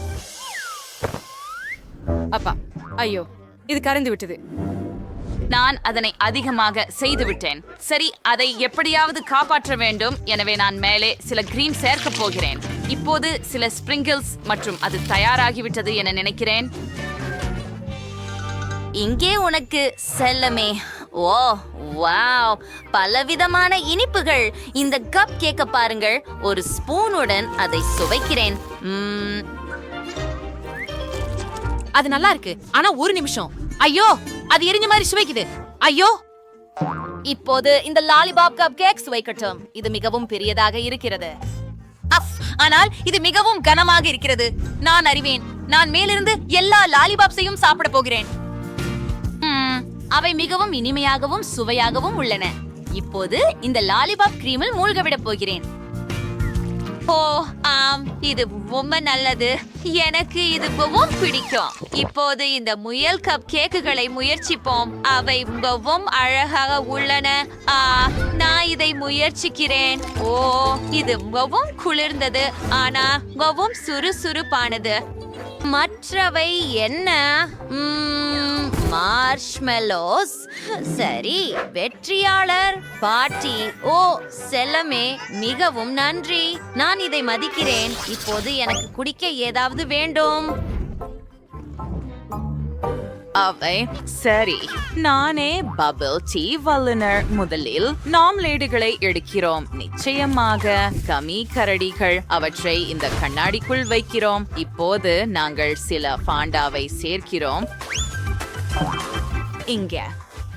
அப்பா, ஐயோ, இது கரைந்து விட்டது. நான் அதனை அதிகமாக செய்து விட்டேன். சரி, அதை எப்படியாவது காப்பாற்ற வேண்டும். எனவே நான் மேலே சில கிரீம் சேர்க்க போகிறேன். இப்போது சில ஸ்பிரிங்கிள்ஸ் மற்றும் அது தயாராகிவிட்டது என நினைக்கிறேன். இங்கே உனக்கு செல்லமே. ஓ, வாவ், பலவிதமான இனிப்புகள். இந்த கப் கேக்க பாருங்கள். ஒரு ஸ்பூனுடன் அதை சுவைக்கிறேன். அது நல்லா இருக்கு. ஆனா ஒரு நிமிஷம். ஐயோ, அது எரிஞ்ச மாதிரி சுவைக்குது. ஐயோ. இப்போது இந்த லாலிபாப் கப் கேக் சுவைக்கட்டும். இது மிகவும் பெரியதாக இருக்கிறது. ஆனால் இது மிகவும் கனமாக இருக்கிறது. நான் அறிவேன். நான் மேலிருந்து எல்லா லாலிபாப்ஸையும் சாப்பிட போகிறேன். அவை மிகவும் இனிமையாகவும் சுவையாகவும் உள்ளன. இப்போது இந்த லாலிபாப் கிரீமில் மூழ்க விட போகிறேன். ஓ, ஆம், இது ரொம்ப நல்லது. எனக்கு இது மிகவும் பிடிக்கும். இப்போது இந்த முயல் கப் கேக்குகளை முயற்சிப்போம். அவை மிகவும் அழகாக உள்ளன. நான் இதை முயற்சிக்கிறேன். ஓ, இது மிகவும் குளிர்ந்தது, ஆனா மிகவும் சுறுசுறுப்பானது. மற்றவை என்ன? மார்ஷ்மெல்லோஸ். சரி, வெற்றியாளர் பாட்டி. ஓ, செல்லமே, மிகவும் நன்றி. நான் இதை மதிக்கிறேன். இப்போது எனக்கு குடிக்க ஏதாவது வேண்டும். அவை சரி, நானே பபிள் டீ வல்லுனர். முதலில் நாம்லேடுகளை எடுக்கிறோம். நிச்சயமாக கமி கரடிகள். அவற்றை இந்த கண்ணாடிக்குள் வைக்கிறோம். இப்போது நாங்கள் சில ஃபாண்டாவை சேர்க்கிறோம். இங்க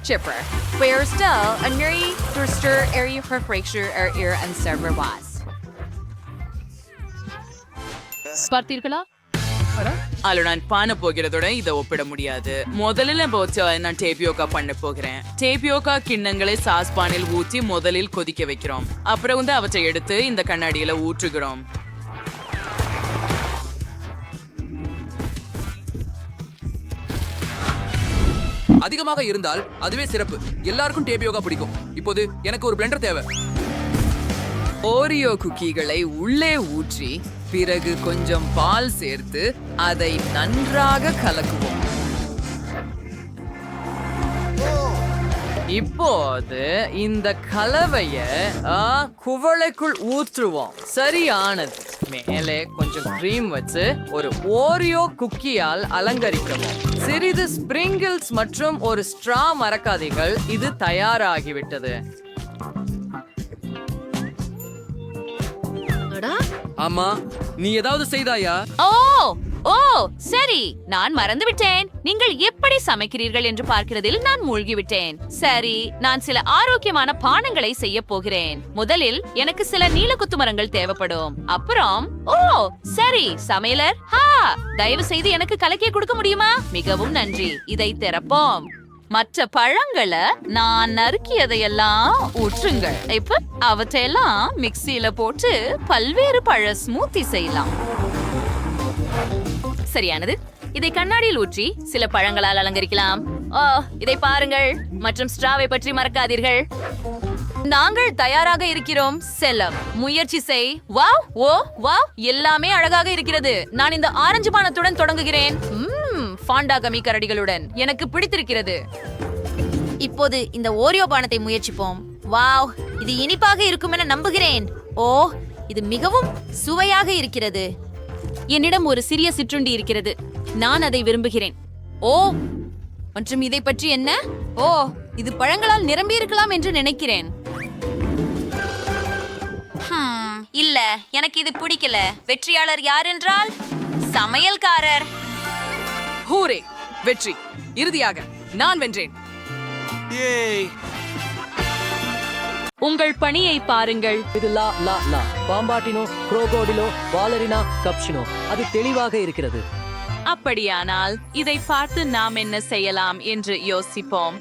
Chipper. Where's still a nuri thruster area for fracture or ear and server was. பார்த்தீர்களா? அதுல நான் பண்ண போகிறதோட இதை ஒப்பிட முடியாது. முதல்ல நான் டேபியோக்கா பண்ண போகிறேன். டேபியோக்கா கிண்ணங்களை சாஸ்பானில் ஊற்றி முதலில் கொதிக்க வைக்கிறோம். அப்புறம் அவற்றை எடுத்து இந்த கண்ணாடியில ஊற்றுகிறோம். அதிகமாக இருந்தால் அதுவே சிறப்பு. எல்லாருக்கும் டேபியோகா பிடிக்கும். இப்போது எனக்கு ஒரு பிளெண்டர் தேவை. ஓரியோ குக்கீகளை உள்ளே ஊற்றி பிறகு கொஞ்சம் பால் சேர்த்து அதை நன்றாக கலக்குவோம். இப்போது இந்த கலவைய குவளைக்குள் ஊற்றுவோம். சரியானது. மேலே கொஞ்சம் கிரீம் வச்சு ஒரு ஓரியோ குக்கியால் அலங்கரிக்கவும். சிறிது ஸ்பிரிங்கிள்ஸ் மற்றும் ஒரு ஸ்ட்ரா மறக்காதீர்கள். இது தயாராகிவிட்டது. ஆமா, நீ ஏதாவது செய்தாயா? ஓ சரி, நான் மறந்துவிட்டேன். நீங்கள் எப்படி சமைக்கிறீர்கள் என்று பார்க்கிறதில் நான் மூழ்கிவிட்டேன். சரி, நான் சில ஆரோக்கியமான பானங்களை செய்ய போகிறேன். முதலில் எனக்கு சில நீல குத்து மரங்கள் தேவைப்படும். அப்புறம் சரி சமையலர், தயவு செய்து எனக்கு கலக்கிய கொடுக்க முடியுமா? மிகவும் நன்றி. இதை திறப்போம். மற்ற பழங்களை நான் நறுக்கியதையெல்லாம் ஊற்றுங்கள். இப்ப அவற்றையெல்லாம் மிக்சியில போட்டு பல்வேறு பழ ஸ்மூத்தி செய்யலாம். சரியானது. இதை கண்ணாடியில் ஊற்றி சில பழங்களால் அலங்கரிக்கலாம். இதை பாருங்கள். மற்றும் ஸ்ட்ராவை பற்றி மறக்காதீர்கள். நாங்கள் தயாராக இருக்கிறோம். செல்லம், முயற்சி செய். வாவ், எல்லாமே அழகாக இருக்கிறது. நான் இந்த ஆரஞ்சு பானத்துடன் தொடங்குகிறேன். ஃபாண்டா கமி கரடிகளுடன் எனக்கு பிடித்திருக்கிறது. இப்போது இந்த ஓரியோ பானத்தை முயற்சிப்போம். வாவ், இது இனிப்பாக இருக்கும் என நம்புகிறேன். இது மிகவும் சுவையாக இருக்கிறது. என்னிடம் ஒரு சிறிய சிற்றுண்டி இருக்கிறது. நான் அதை விரும்புகிறேன். மற்றும் இதை பற்றி என்ன? இது பழங்களால் நிரம்பி இருக்கலாம் என்று நினைக்கிறேன். இல்ல, எனக்கு இது பிடிக்கல. வெற்றியாளர் யார் என்றால் சமையல்காரர். ஹூரே, வெற்றி! இறுதியாக நான் வென்றேன். உங்கள் பணியை பாருங்கள். இது பாம்பாட்டினோ, குரோகோடிலோ, பாலரினா, கப்ஷினோ. அது தெளிவாக இருக்கிறது. அப்படியானால் இதை பார்த்து நாம் என்ன செய்யலாம் என்று யோசிப்போம்.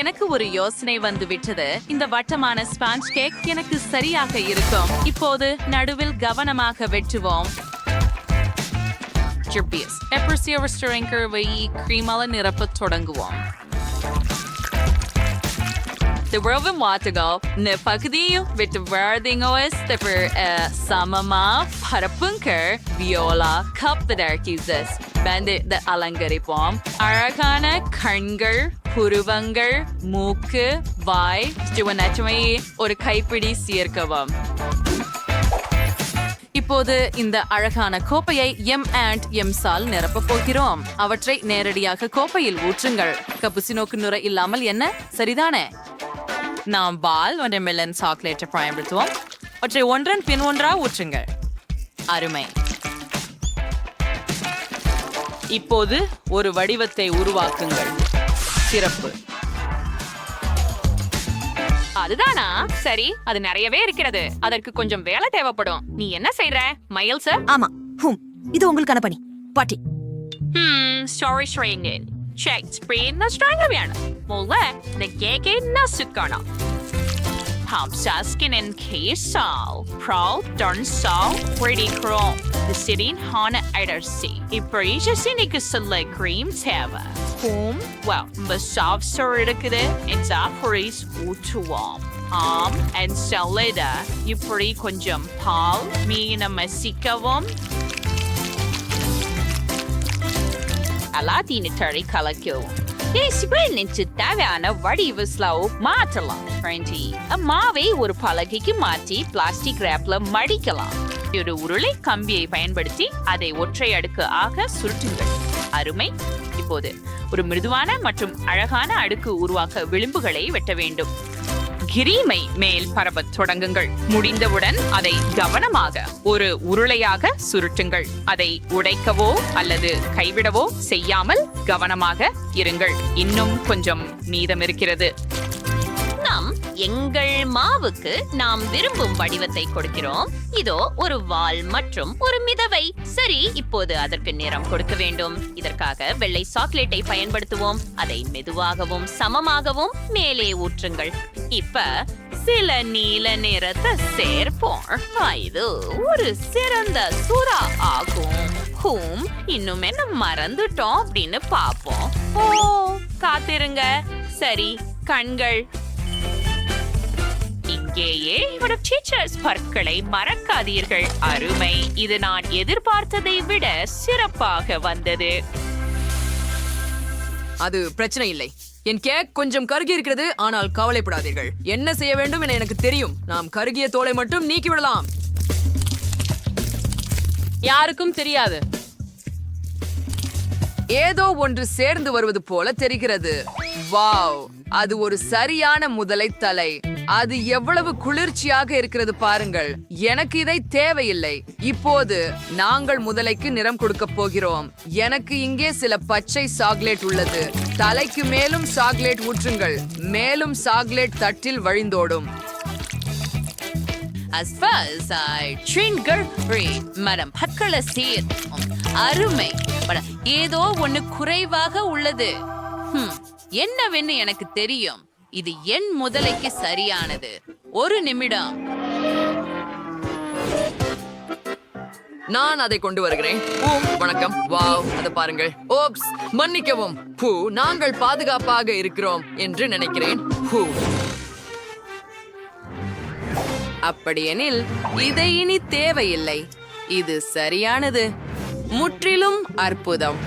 எனக்கு ஒரு யோசனை வந்து விட்டது. இந்த வட்டமான ஸ்பாஞ்ச் கேக் எனக்கு சரியாக இருக்கும். இப்போது நடுவில் கவனமாக வெட்டுவோம். கிரீமால நிரப்ப தொடங்குவோம். பகுதியும் விட்டு சமமா பரப்புங்கர் வியோலா அலங்கரிப்போம். அழகான கண்கள், புருவங்கள், மூக்கு, வாய் ஒரு கைப்பிடி சேர்க்கவும். இப்போது இந்த அழகான கோப்பையை M&M's-ஆல் நிரப்ப போகிறோம். அவற்றை நேரடியாக கோப்பையில் ஊற்றுங்கள். கப்புசினோக்கு நுரை இல்லாமல் என்ன? சரிதானே? நாம் பால் மற்றும் மெலன் சாக்லேட்டை பயன்படுத்துவோம். அவற்றை ஒன்றன் பின் ஒன்றா ஊற்றுங்கள். அருமை. இப்போது ஒரு வடிவத்தை உருவாக்குங்கள். சிறப்பு. அதுதானா? சரி, அது நிறையவே இருக்கிறது. அதற்கு கொஞ்சம் வேலை தேவைப்படும். நீ என்ன செய்யற மயில் சார்? ஆமா, இது உங்களுக்கான பணி. பாட்டி. Sorry Serangoon. செக் ஸ்பிரேன் ஸ்ட்ராங்கா வேணும். முதல்ல இந்த கேக்கை நசுக்கணும். Hamsaskin and K-Sal, Proud Darn Sal, Pretty Chrome, the sitting Hana Idersi. Iparisha Sinica Select Cream Tava. The soft sorricade and Zafaris Utuam. And Salida, Ipari Conjum Paul, me in a Masikavam. Alatina Terry Kalakil. தேவையான வடிவு slow மாற்றலாம். மாவை ஒரு பலகைக்கு மாற்றி plastic ரேப்ல மடிக்கலாம். ஒரு உருளை கம்பியை பயன்படுத்தி அதை ஒற்றை அடுக்கு ஆக சுருட்டுங்கள். அருமை. இப்போது ஒரு மிருதுவான மற்றும் அழகான அடுக்கு உருவாக்க விளிம்புகளை வெட்ட வேண்டும். கிரீமை மேல் பரப்பத் தொடங்குங்கள். முடிந்தவுடன் அதை கவனமாக ஒரு உருளையாக சுருட்டுங்கள். அதை உடைக்கவோ அல்லது கைவிடவோ செய்யாமல் கவனமாக இருங்கள். இன்னும் கொஞ்சம் மீதம் இருக்கிறது. நாம் எங்கள் மாவுக்கு நாம் விரும்பும் வடிவத்தை கொடுக்கிறோம். இதோ ஒரு வால் மற்றும் ஒரு மிதவை. சரி, இப்போது அதற்கு நிறம் கொடுக்க வேண்டும். இதற்காக வெள்ளை சாக்லேட்டை பயன்படுத்துவோம். அதை மெதுவாகவும் சமமாகவும் மேலே ஊற்றுங்கள். இப்ப சில நீல நிறத்தை சேர்ப்போம். இது ஒரு சிறந்த சுறா ஆகும். இன்னும் என்ன மறந்துட்டோம் அப்படின்னு பாப்போம். ஓ, காத்திருங்க. சரி, கண்கள். இங்கேயே டீச்சர்ஸ் பற்களை மறக்காதீர்கள். அருமை. இது நான் எதிர்பார்த்ததை விட சிறப்பாக வந்தது. அது பிரச்சனை இல்லை. என் கேக் கொஞ்சம் கருகி இருக்கிறது, ஆனால் கவலைப்படாதீர்கள். என்ன செய்ய வேண்டும் என எனக்கு தெரியும். நாம் கருகிய தோலை மட்டும் நீக்கிவிடலாம். யாருக்கும் தெரியாது. ஏதோ ஒன்று சேர்ந்து வருவது போல தெரிகிறது. வாவ், அது ஒரு சரியான முதலை தலை. அது எவ்வளவு குளிர்ச்சியாக இருக்கிறது பாருங்கள். எனக்கு இதை தேவையில்லை. இப்போது நாங்கள் முதலைக்கு நிறம் கொடுக்க போகிறோம். எனக்கு இங்கே சில பச்சை சாக்லேட் உள்ளது. தலைக்கு மேலும் சாக்லேட் ஊற்றுங்கள். மேலும் சாக்லேட் தட்டில் வழிந்தோடும். மரம் பற்களை சேர்த்தோம். அருமை. ஏதோ ஒண்ணு குறைவாக உள்ளது. என்னவென்னு எனக்கு தெரியும். இது என் முதலைக்கு சரியானது. ஒரு நிமிடம். நான் அதை கொண்டு வருகிறேன். வணக்கம். வாவ், அதை பாருங்கள். ஓப்ஸ், மன்னிக்கவும். நாங்கள் பாதுகாப்பாக இருக்கிறோம் என்று நினைக்கிறேன். அப்படியெனில் இதை இனி தேவையில்லை. இது சரியானது. முற்றிலும் அற்புதம்.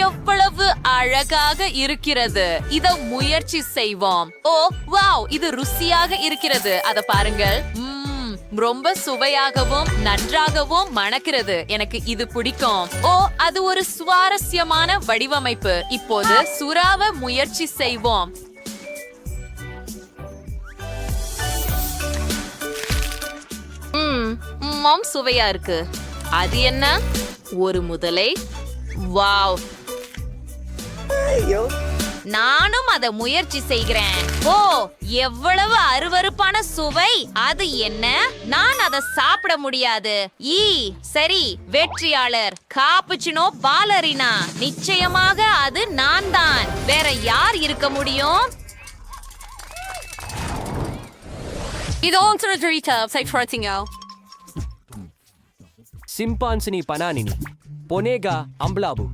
எவ்வளவு அழகாக இருக்கிறது. இத முயற்சி செய்வோம். ஓ வாவ், இது ருசியாக இருக்கிறது. அத பாருங்கள். ரொம்ப சுவையாகவும் நன்றாகவும் மணக்கிறது. எனக்கு இது பிடிக்கும். ஓ, அது ஒரு சுவாரஸ்யமான வடிவமைப்பு. இப்போது சுறாவை முயற்சி செய்வோம். சுவையா இருக்கு. அது என்ன? ஒரு முதலை. வாவ், நானும் அதை முயற்சி செய்கிறேன். ஓ, எவ்வளவு அருவருப்பான சுவை. அது என்ன? நான் அதை சாப்பிட முடியாது. சரி, வெற்றியாளர் காப்புச்சினோ பாலரினா. நிச்சயமாக அது நான் தான். வேற யார் இருக்க முடியும்? Simpanzini pananini. Ponega amblabu.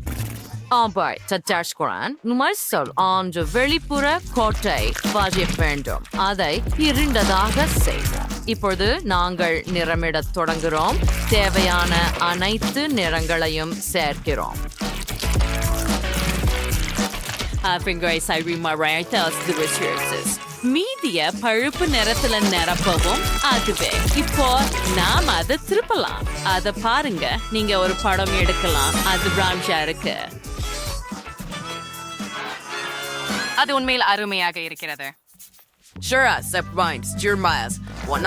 ஆபாய் சச்சாஷ்குரான் நுமர்சல் ஆண்டு வெளிப்புற கோட்டை வாஜிய வேண்டும். அதை இருண்டதாக செய்வோம். இப்பொழுது நாங்கள் நிறமிடத் தொடங்குகிறோம். தேவையான அனைத்து நிறங்களையும் சேர்க்கிறோம். மீதிய பழுப்பு நிறத்துல நிரப்பவும். அதுவே. இப்போ நாம் அதை திருப்பலாம். அத பாருங்க. நீங்க ஒரு படம் எடுக்கலாம். அது பிரான்ஷா இருக்கு. அது உண்மையில் அருமையாக இருக்கிறது.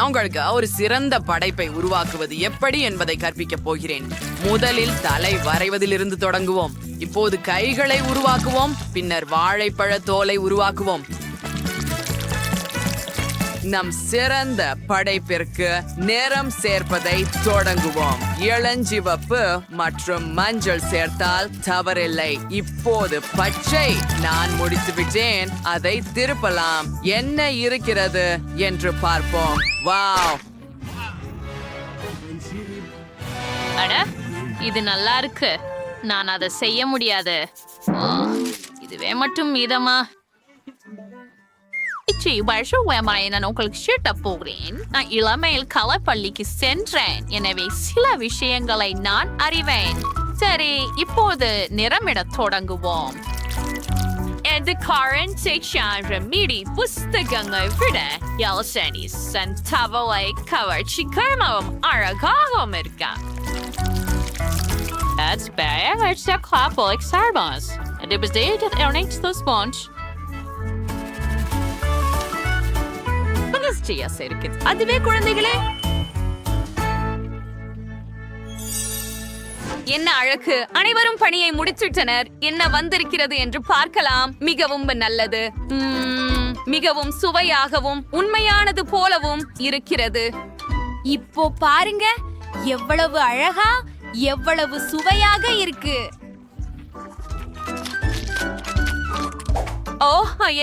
உங்களுக்கு ஒரு சிறந்த படைப்பை உருவாக்குவது எப்படி என்பதை கற்பிக்கப் போகிறேன். முதலில் தலை வரைவதிலிருந்து தொடங்குவோம். இப்போது கைகளை உருவாக்குவோம். பின்னர் வாழைப்பழ தோலை உருவாக்குவோம். நம் சிறந்த படைப்பிற்கு நிறம் சேர்ப்பதை தொடங்குவோம். இளஞ்சிவப்பு மற்றும் மஞ்சள் சேர்த்தால் தவறில்லை. இப்போது பச்சை. நான் முடித்து விட்டேன். அதை திருப்பலாம். என்ன இருக்கிறது என்று பார்ப்போம். வாவ், அட, இது நல்லா இருக்கு. நான் அதை செய்ய முடியாது. இதுவே மட்டும் மீதமா? நான் உங்களுக்கு ஷீட்ட போகிறேன். நான் இளமையில் கலைப்பள்ளிக்கு சென்றேன். எனவே சில விஷயங்களை நான் அறிவேன். சரி, இப்போது நிறமிடத் தொடங்குவோம். மீடி புஸ்தகங்களை விட எல்சனி தவளை கவர்ச்சிகரமாகவும் அழகாகவும் இருக்கா. That's bad. It's a clap like Sarmas. And it was dead that earnings the sponge. அதுவே குழந்தைகளே, என்ன அழகு! அனைவரும் பணியை முடித்துவிட்டனர். என்ன வந்திருக்கிறது என்று பார்க்கலாம். மிகவும் நல்லது. மிகவும் சுவையாகவும் உண்மையானது போலவும் இருக்கிறது. இப்போ பாருங்க, எவ்வளவு அழகா, எவ்வளவு சுவையாக இருக்கு. ஓ,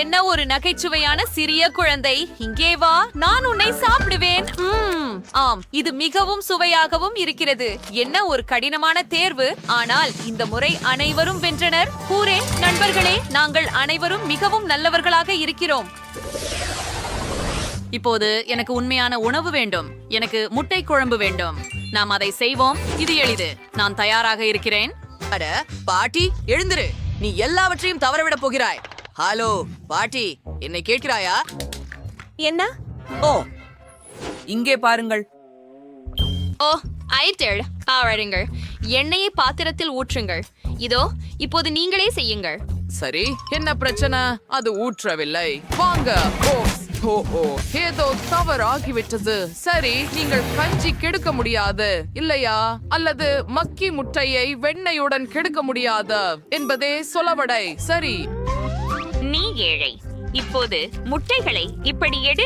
என்ன ஒரு நகைச்சுவையான சிறிய குழந்தை! இங்கே வா, நான் உன்னை சாப்பிடுவேன். ஆம், இது மிகவும் சுவையாகவும் இருக்கிறது. என்ன ஒரு கடினமான தேர்வு, ஆனால் இந்த முறை அனைவரும் வென்றனர். கூறேன் நண்பர்களே, நாங்கள் அனைவரும் மிகவும் நல்லவர்களாக இருக்கிறோம். இப்போது எனக்கு உண்மையான உணவு வேண்டும். எனக்கு முட்டை குழம்பு வேண்டும். நாம் அதை செய்வோம். இது எளிது. நான் தயாராக இருக்கிறேன். அட பாட்டி, எழுந்திரு. நீ எல்லாவற்றையும் தவறவிட போகிறாய். ஹலோ பாட்டி, என்னை கேட்கிறாயா? என்ன? ஓ, இங்கே பாருங்கள். ஓ, ஐட்டல். ஆவடுங்கள். எண்ணெயை பாத்திரத்தில் ஊற்றுங்கள். இதோ, இப்போது நீங்களே செய்யுங்கள். சரி, என்ன பிரச்சனை? அது ஊற்றவில்லை. வாங்க. ஏதோ தவறாகிவிட்டது. சரி, நீங்கள் கஞ்சி கெடுக்க முடியாது இல்லையா? அல்லது மக்கி முட்டையை வெண்ணெயுடன் கெடுக்க முடியாது என்பதே சொலவடை. சரி, நீ ஏழை. இப்போது முட்டைகளை இப்படி எடு.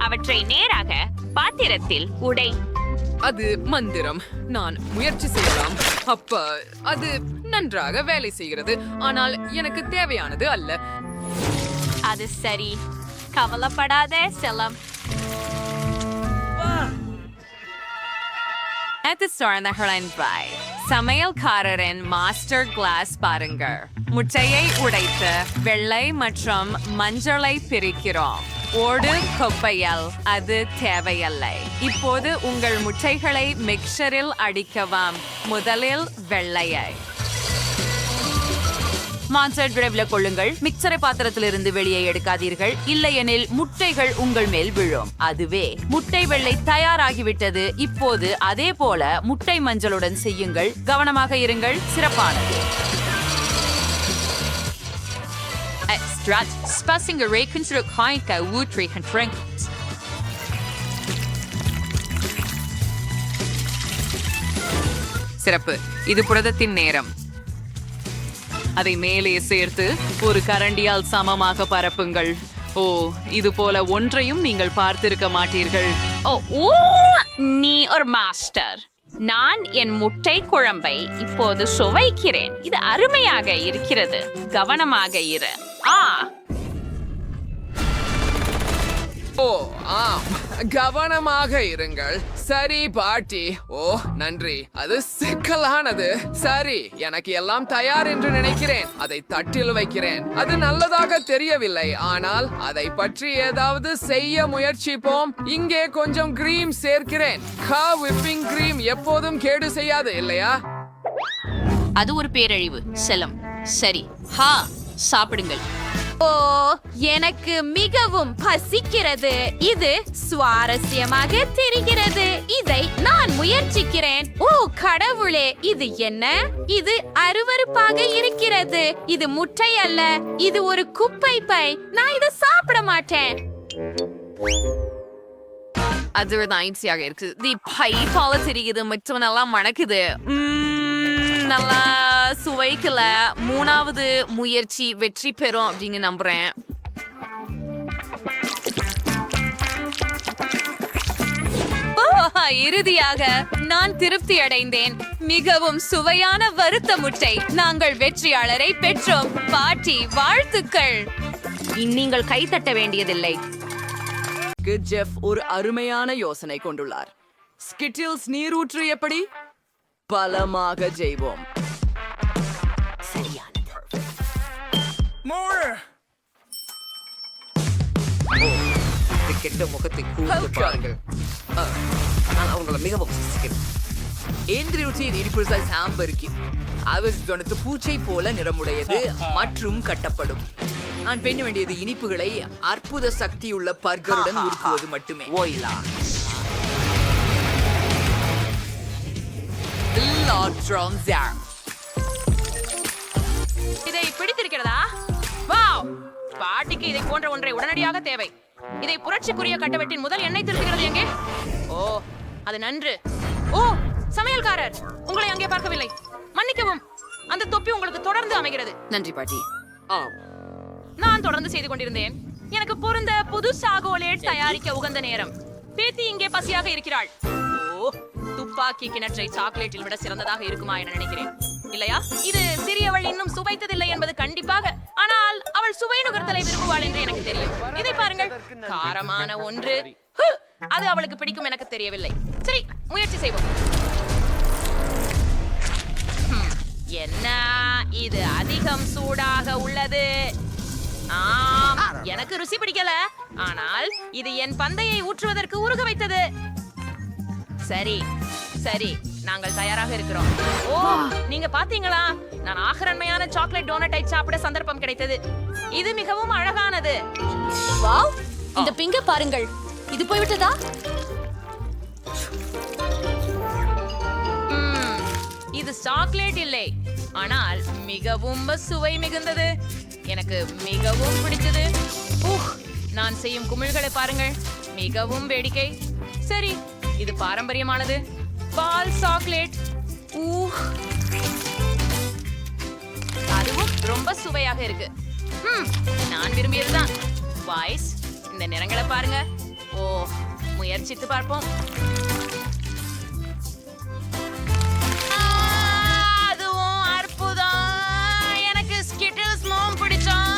அவற்றை நேராக பாத்திரத்தில் உடை. அது மந்திரம். நான் முயற்சி செய்யலாம். அப்ப அது நன்றாக வேலை செய்கிறது. ஆனால் எனக்கு தேவையானது அல்ல. அது சரி, கவலைப்படாத செல்லம். சமையல்காரரின் மாஸ்டர் கிளாஸ் பாருங்கள். முட்டையை உடைத்து வெள்ளை மற்றும் மஞ்சளை பிரிக்கிறோம். ஓடு கொப்பையல் அது தேவையில்லை. இப்போது உங்கள் முட்டைகளை மிக்சரில் அடிக்கவும். முதலில் வெள்ளையை மான்சர் விரைவில் கொள்ளுங்கள். மிக்சரை பாத்திரத்திலிருந்து வெளியே எடுக்காதீர்கள், இல்லையெனில் முட்டைகள் உங்கள் மேல் விழும். அதுவே முட்டை வெள்ளை தயாராகிவிட்டது. இப்போது அதே போல முட்டை மஞ்சளுடன் செய்யுங்கள். கவனமாக இருங்கள். சிறப்பானது. சிறப்பு. இது புரதத்தின் நேரம். அதை மேலே சேர்த்து ஒரு கரண்டியால் சமமாக பரப்புங்கள். ஓ, இது போல ஒன்றையும் நீங்கள் பார்த்திருக்க மாட்டீர்கள். ஓ, நீ ஒரு மாஸ்டர். நான் என் முட்டை குழம்பை இப்போது சுவைக்கிறேன். இது அருமையாக இருக்கிறது. கவனமாக இரு. ஓ, ஆம், கவனமாக இருங்கள். சரி பாட்டி. ஓ, நன்றி. அது சிக்கலானது. சரி, எனக்கு எல்லாம் தயார் என்று நினைக்கிறேன். அதை தட்டில் வைக்கிறேன். அது நல்லதாக தெரியவில்லை, ஆனால் அதை பற்றி ஏதாவது செய்ய முயற்சிப்போம். இங்கே கொஞ்சம் கிரீம் சேர்க்கிறேன். விப்பிங் கிரீம் எப்போதும் கேடு செய்யாது இல்லையா? அது ஒரு பேரழிவு. செல்லம். சரி, சாப்பிடுங்கள். ஓ, எனக்கு மிகவும் பசிக்கிறது. இது சுவாரஸ்யமாக தெரிகிறது. இதை நான் முயற்சிக்கிறேன். ஓ கடவுளே, இது என்ன? இது அருவருப்பாக இருக்கிறது. இது முட்டை அல்ல, இது ஒரு குப்பை பை. நான் இதை சாப்பிட மாட்டேன். அது ஒரு ஐசியாக இருக்கு. பை போல தெரியுது மற்றும் நல்லா மணக்குது. நல்லா சுவைக்கல. 3வது முயற்சி வெற்றி பெறும் அப்படின்னு நம்புறேன். இறுதியாக நான் திருப்தி அடைந்தேன். மிகவும் சுவையான வறுத்த முட்டை. நாங்கள் வெற்றியாளரை பெற்றோம். பாட்டி, வாழ்த்துக்கள். நீங்கள் கைத்தட்ட வேண்டியதில்லை. ஜெஃப் ஒரு அருமையான யோசனை கொண்டுள்ளார். ஸ்கிட்டில்ஸ் நீரூற்று எப்படி? பலமாக செய்வோம். கெட்ட முகத்தை கூர்ந்து பாருங்கள். நான் அவங்கள மிகவும் சாம்பருக்கு அது பூச்சை போல நிறமுடையது மற்றும் கட்டப்படும். நான் பெண்ண வேண்டியது இனிப்புகளை அற்புத சக்தியுள்ள பர்கருடன் உருக்குவது மட்டுமே. பிடித்திருக்கிறதா? வாவ்! பாட்டிக்கு இதை போன்ற ஒன்றை உடனடியாக தேவை. இதை புரட்சிக்குரிய கட்டவெட்டின் முதல் எண்ணெய் திருத்துகிறது எங்கே? ஓ, அது நன்று. ஓ, சமையல்காரர், உங்களை அங்கே பார்க்கவில்லை. மன்னிக்கவும். அந்த தொப்பி உங்களுக்கு தொடர்ந்து அமைகிறது. நன்றி பாட்டி. நான் தொடர்ந்து செய்து கொண்டிருந்தேன். எனக்கு பொருந்த புது சாகோலேட் தயாரிக்க உகந்த நேரம். பேத்தி இங்கே பசியாக இருக்கிறாள். ஓ, துப்பாக்கி கிணற்றை சாக்லேட்டில் விட சிறந்ததாக இருக்குமா என நினைக்கிறேன். இல்லையா? இது சிறியவள் இன்னும் சுவைத்ததில்லை என்பது கண்டிப்பாக. ஆனால் அவள் சுவை நுகர்த்தலை விரும்புவாள் என்று எனக்கு தெரியும். இதை பாருங்கள், காரமான ஒன்று. அது அவளுக்கு பிடிக்கும் எனக்கு தெரியவில்லை. சரி, முயற்சி செய்வோம். என்ன இது அதிகம் சூடாக உள்ளது. ஆம், எனக்கு ருசி பிடிக்கல. ஆனால் இது என் பந்தையை ஊற்றுவதற்கு உருக வைத்தது. சரி சரி, நாங்கள் தயாராக இருக்கிறோம். ஓ, நீங்க பாத்தீங்களா? நான் ஆகரண்மையான சாக்லேட் டோனட்டை சாப்பிட சந்தர்ப்பம் கிடைத்தது. இது மிகவும் அழகானது. வாவ், இந்த பிங்க பாருங்கள். இது போய்விட்டதா? இது சாக்லேட் இல்லை, ஆனால் மிகவும் சுவை மிகுந்தது. எனக்கு மிகவும் பிடித்தது. நான் செய்யும் குமிழ்களை பாருங்கள், மிகவும் வேடிக்கை. சரி, இது பாரம்பரியமானது. பால் சாக்லேட். அதுவும் ரொம்ப சுவையாக இருக்கு. நான் விரும்பியதுதான். பாய்ஸ், இந்த நிறங்களை பாருங்க. ஓ, முயற்சித்து பார்ப்போம். அதுவும் அற்புதம். எனக்கு ஸ்கிட்டில்ஸ் மோம் பிடிச்சோம்.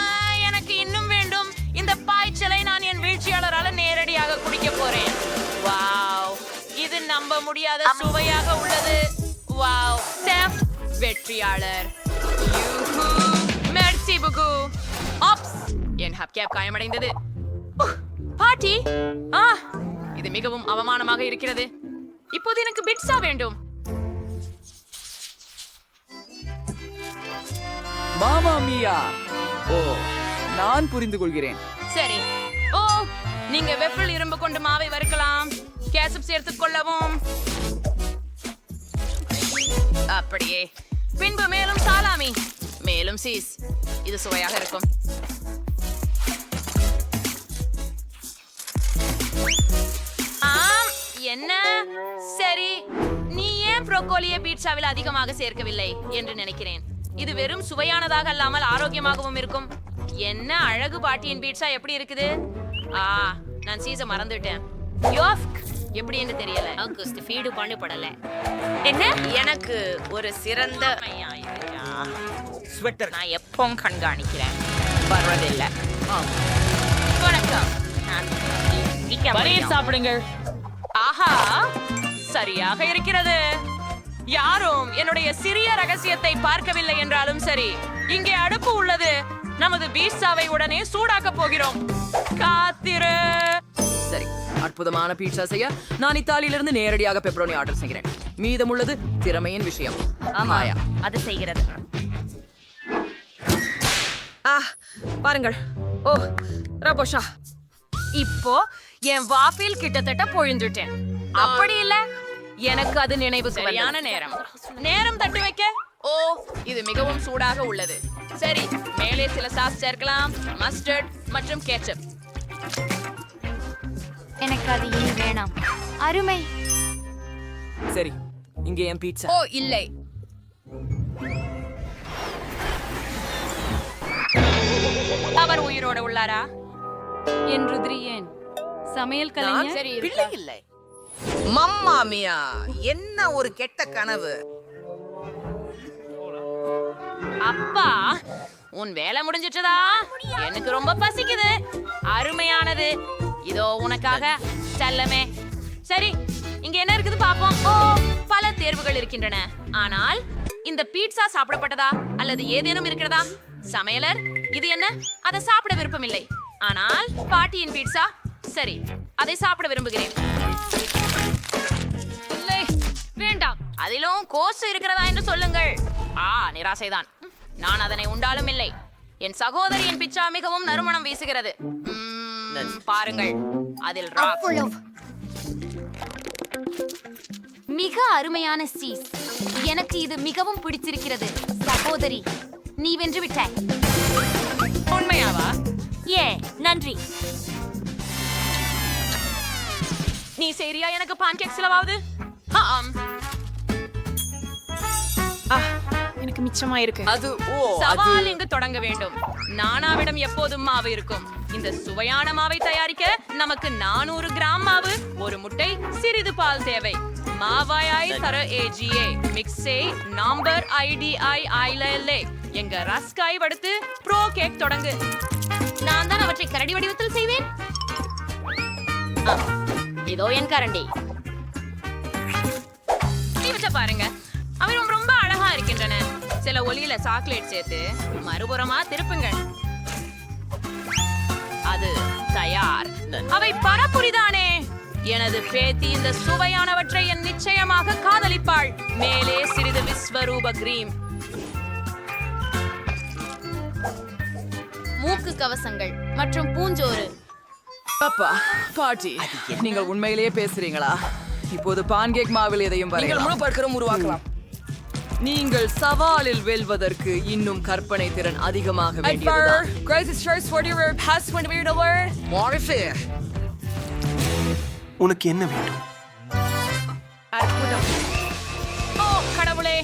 எனக்கு இன்னும் வேண்டும். இந்த பாய்ச்சலை நான் என் வீழ்ச்சியாளரால நேரடியாக குடிக்க போறேன். வாவ், இது நம்ப முடியாத சுவையாக உள்ளது. வாவ், ஸ்டெப் வெற்றியாளர். யூஹூ, மெர்சி புகு. ஆப்ஸ், என் ஹப்கேப் காயமடைந்தது. பாட்டி, இது மிகவும் அவமானமாக இருக்கிறது. இப்போது எனக்கு பிட்சா வேண்டும். மாமா மியா. ஓ, நான் புரிந்து கொள்கிறேன். சரி. ஓ, நீங்க வெப்பில் இரும்பு கொண்டு மாவை வறுக்கலாம். கேசப் சேர்த்துக் கொள்ளவும். அப்படியே. பின்பு மேலும் சாலாமி, மேலும் சீஸ். இது சுவையாக இருக்கும். ஆம், என்ன? சரி, நீ ஏன் ப்ரோக்கோலியை பீட்சாவில் அதிகமாக சேர்க்கவில்லை என்று நினைக்கிறேன். இது வெறும் சுவையானதாக அல்லாமல் ஆரோக்கியமாகவும் இருக்கும். என்ன அழகு பாட்டியின் பீட்சா எப்படி இருக்குது? நான் சீஸ மறந்துட்டேன். யோஃப்க் எப்படி என்று தெரியல. ஆகஸ்ட் ஃபீடு பண்ணப்படல. என்ன? எனக்கு ஒரு சிறந்த ஸ்வெட்டர் நான் எப்பவும் கண்காணிக்கிறேன். வர்றதில்லை. வணக்கம். நான் பனீர் சாப்பிடுங்கள். ஆஹா, சரியாக இருக்கிறது. யாரும் என்னுடைய சிறிய ரகசியத்தை பார்க்கவில்லை என்றாலும் சரி, இங்கே அடுப்பு உள்ளது. நமது பீட்சாவை உடனே சூடாக்க போகிறோம். காத்திரு. சரி, அற்புதமான பீட்சா செய்ய நான் இத்தாலியிலிருந்து நேரடியாக பெப்பரோனி ஆர்டர் செய்கிறேன். மீதமுள்ளது திறமையின் விஷயம். ஆமாயா, அது செய்கிறது. பாருங்கள். ஓ, ரபோஷா. இப்போ என் வாப்பில் கிட்டத்தட்ட பொழிந்துட்டேன். அப்படி இல்ல, எனக்கு அது நினைவு. சரியான நேரம் தட்டி வைக்க. ஓ, இது மிகவும் சூடாக உள்ளது. சரி, மேலே சில சாஸ் சேர்க்கலாம். மஸ்டர்ட் மற்றும் கேச்சப். எனக்கு அது இனி வேணாம். அருமை. சரி, இங்கே என் பீட்சா. ஓ, இல்லை. அவர் உயிரோட உள்ளாரா? என் ருத்ரியன் சமையல் கலைஞர். சரி, பிள்ளை இல்லை. மம்மா மியா, என்ன ஒரு கெட்ட கனவு. அப்பா, உன் வேலை முடிஞ்சிட்டதா? எனக்கு ரொம்ப பசிக்குது. அருமையானது. இதோ உனக்காக செல்லமே. சரி, இங்க என்ன இருக்குது பாப்போம். ஓ, பல தேர்வுகள் இருக்கின்றன. ஆனால் இந்த பீட்சா சாப்பிடப்பட்டதா அல்லது ஏதேனும் இருக்கிறதா? சமையலர், இது என்ன? அதை சாப்பிட விருப்பமில்லை. ஆனால் பாட்டியின் பீட்சா, சரி, அதை சாப்பிட விரும்புகிறேன். இல்லை, வேண்டாம். அதிலும் கோசு இருக்கிறதா என்று சொல்லுங்கள். நிராசைதான். நான் அதனை உண்டாலும் இல்லை. என் சகோதரியின் பிட்சா மிகவும் நறுமணம் வீசுகிறது. பாருங்கள், அதில் மிக அருமையான சீஸ். எனக்கு இது மிகவும் பிடிச்சிருக்கிறது. சகோதரி, நீ வென்று விட்டாய். உண்மையாவா? ஏ நன்றி. நீ சரியா எனக்கு பான்கேக் செலவாகுது? ஆம். எனக்கு மிச்சமா இருக்கு. அது சவால் இங்கு தொடங்க வேண்டும். நானாவிடம் எப்போதும் மாவு இருக்கும். இந்த சுவையான மாவை தயாரிக்க நமக்கு 400 கிராம் மாவு, ஒரு முட்டை, சிறிது பால் தேவை. மாவாய் தர AGA மிக்ஸே நம்பர் IDI ஐலலே எங்க ரஸ்காய் வடுத்து ப்ரோ கேக் தொடங்கு. நான் தான் அவற்றை கரடி வடிவத்தில் செய்வேன். இதோ என் கரண்டி. இவற்றை பாருங்க, அவை ரொம்ப அழகா இருக்கின்றன. சில ஒலியில சாக்லேட் சேர்த்து மறுபுறமா திருப்புங்கள். அது தயார். அவை பரப்புரிதானே. எனது பேத்தி இந்த சுவையானவற்றை என் நிச்சயமாக காதலிப்பாள். மேலே சிறிது விஸ்வரூப கிரீம். மூக்கு கவசங்கள் மற்றும் பூஞ்சோறு. அப்பா பாட்டி, நீங்கள் உண்மையிலேயே பேசுறீங்களா? இப்போது பான்கேக் மாவில் எதையும் வரையலாம். முழு பற்கரும் உருவாக்கலாம். நீங்கள் சவாலில் வெல்வதற்கு இன்னும் கற்பனை திறன் அதிகமாக வேண்டியதுதான். உனக்கு என்ன வேண்டும்? அற்புதம். ஓ கடவுளே.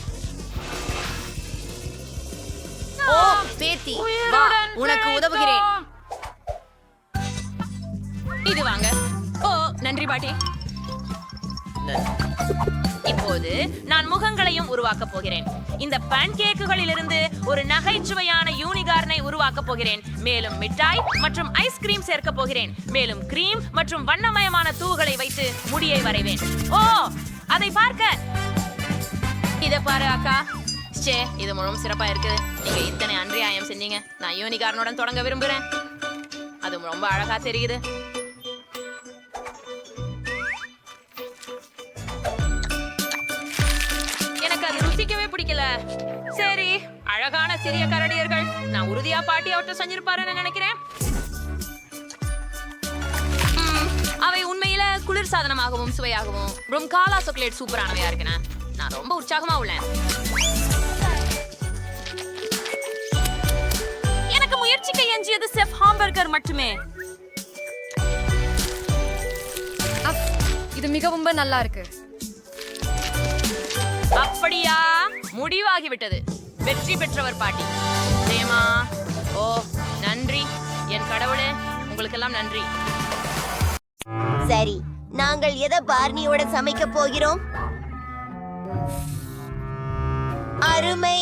ஓ பேத்தி, வா உனக்கு உதவுகிறேன். இது வாங்க. ஓ நன்றி பாட்டி. இப்போது நான் முகங்களையும் உருவாக்க போகிறேன். இந்த பான்கேக்குகளிலிருந்து ஒரு நகைச்சுவையான யூனிகார்னை உருவாக்க போகிறேன். மேலும் மிட்டாய் மற்றும் ஐஸ்கிரீம் சேர்க்க போகிறேன். மேலும் கிரீம் மற்றும் வண்ணமயமான தூள்களை வைத்து முடியை வரைவேன். ஓ அதை பார்க்க. இத பாரு அக்கா. சே, இது முழுவதும் சிறப்பா இருக்குது. நீங்க இத்தனை அன்றியாயம் செஞ்சீங்க. நான் யூனிகார்னுடன் தொடங்க விரும்புகிறேன். அது ரொம்ப அழகா தெரியுது. ருசிக்கவே பிடிக்கல. சரி, அழகான சிறிய கரடியர்கள். நான் உறுதியா பாட்டி அவற்றை செஞ்சிருப்பாருன்னு நினைக்கிறேன். அவை உண்மையில குளிர் சாதனமாகவும் சுவையாகவும் ரொம்ப காலா சாக்லேட் சூப்பரானவையா இருக்குன்னு நான் ரொம்ப உற்சாகமா உள்ளேன். எனக்கு முயற்சிக்க எஞ்சியது செஃப் ஹாம்பர்கர் மட்டுமே. இது மிகவும் நல்லா இருக்கு. அப்படியா? முடிவாகிவிட்டது. வெற்றி பெற்றவர் பாட்டி. ஜெயமா. ஓ நன்றி என் கடவுளே, உங்களுக்கெல்லாம் நன்றி. சரி, நாங்கள் எதை பார்னியோட சமைக்க போகிறோம்? அருமை.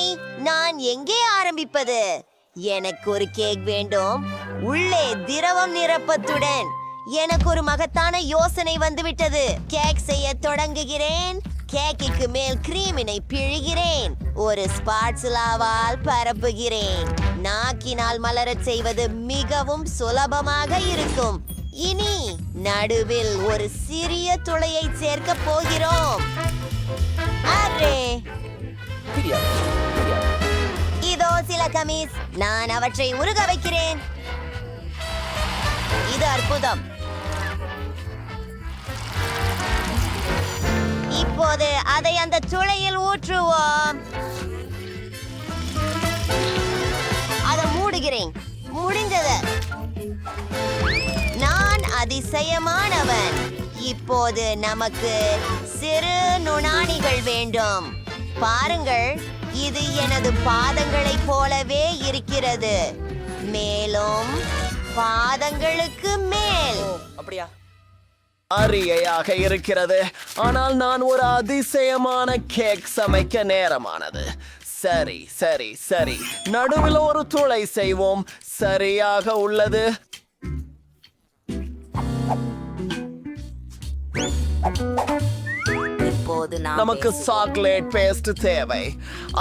நான் எங்கே ஆரம்பிப்பது? எனக்கு ஒரு கேக் வேண்டும், உள்ளே திரவம் நிரப்பத்துடன். எனக்கு ஒரு மகத்தான யோசனை வந்துவிட்டது. கேக் செய்ய தொடங்குகிறேன். கேக்கிற்கு மேல் கிரீமினை பிழிகிறேன். ஒரு ஸ்பாட்சுலாவால் பரப்புகிறேன். நாக்கினால் மலரச் செய்வது மிகவும் சுலபமாக இருக்கும். இனி நடுவில் ஒரு சிறிய துளையை சேர்க்க போகிறோம். இதோ சில கமீஸ். நான் அவற்றை உருக வைக்கிறேன். இது அற்புதம். இப்போது அதை அந்த துளையில் ஊற்றுவோம். அதை மூடுகிறேன். முடிந்தது. நான் அதிசயமானவன். இப்போது நமக்கு சிறு நுணாணிகள் வேண்டும். பாருங்கள், இது எனது பாதங்களைப் போலவே இருக்கிறது. மேலும் பாதங்களுக்கு மேல். அப்படியா? அரியையாக இருக்கிறது. ஆனால் நான் ஒரு அதிசயமான கேக் சமைக்க நேரமானது. சரி சரி சரி, நடுவில் ஒரு துளை செய்வோம். சரியாக உள்ளது. நமக்கு சாக்லேட் பேஸ்ட் தேவை.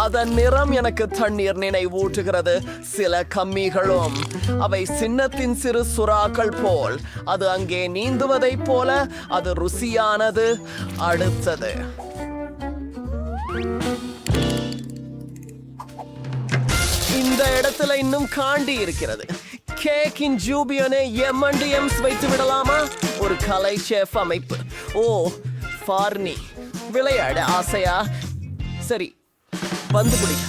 அதன் நிறம் எனக்கு தண்ணீர் நினைவூட்டுகிறது. சில கம்மிகளும் அவை சின்னத்தின் சிறு சுறாக்கள் போல். அது அங்கே நீந்துவதைப் போல. அது ருசியானது. அடுத்தது இந்த இடத்துல இன்னும் காண்டி இருக்கிறது. கேக்கின் ஜூபியனை M&M's வைத்து விடலாமா? ஒரு கலை ஷெஃப் அமைப்பு. ஓ பார்னி, விளையாட ஆசையா? சரி, வந்து குடிக்க.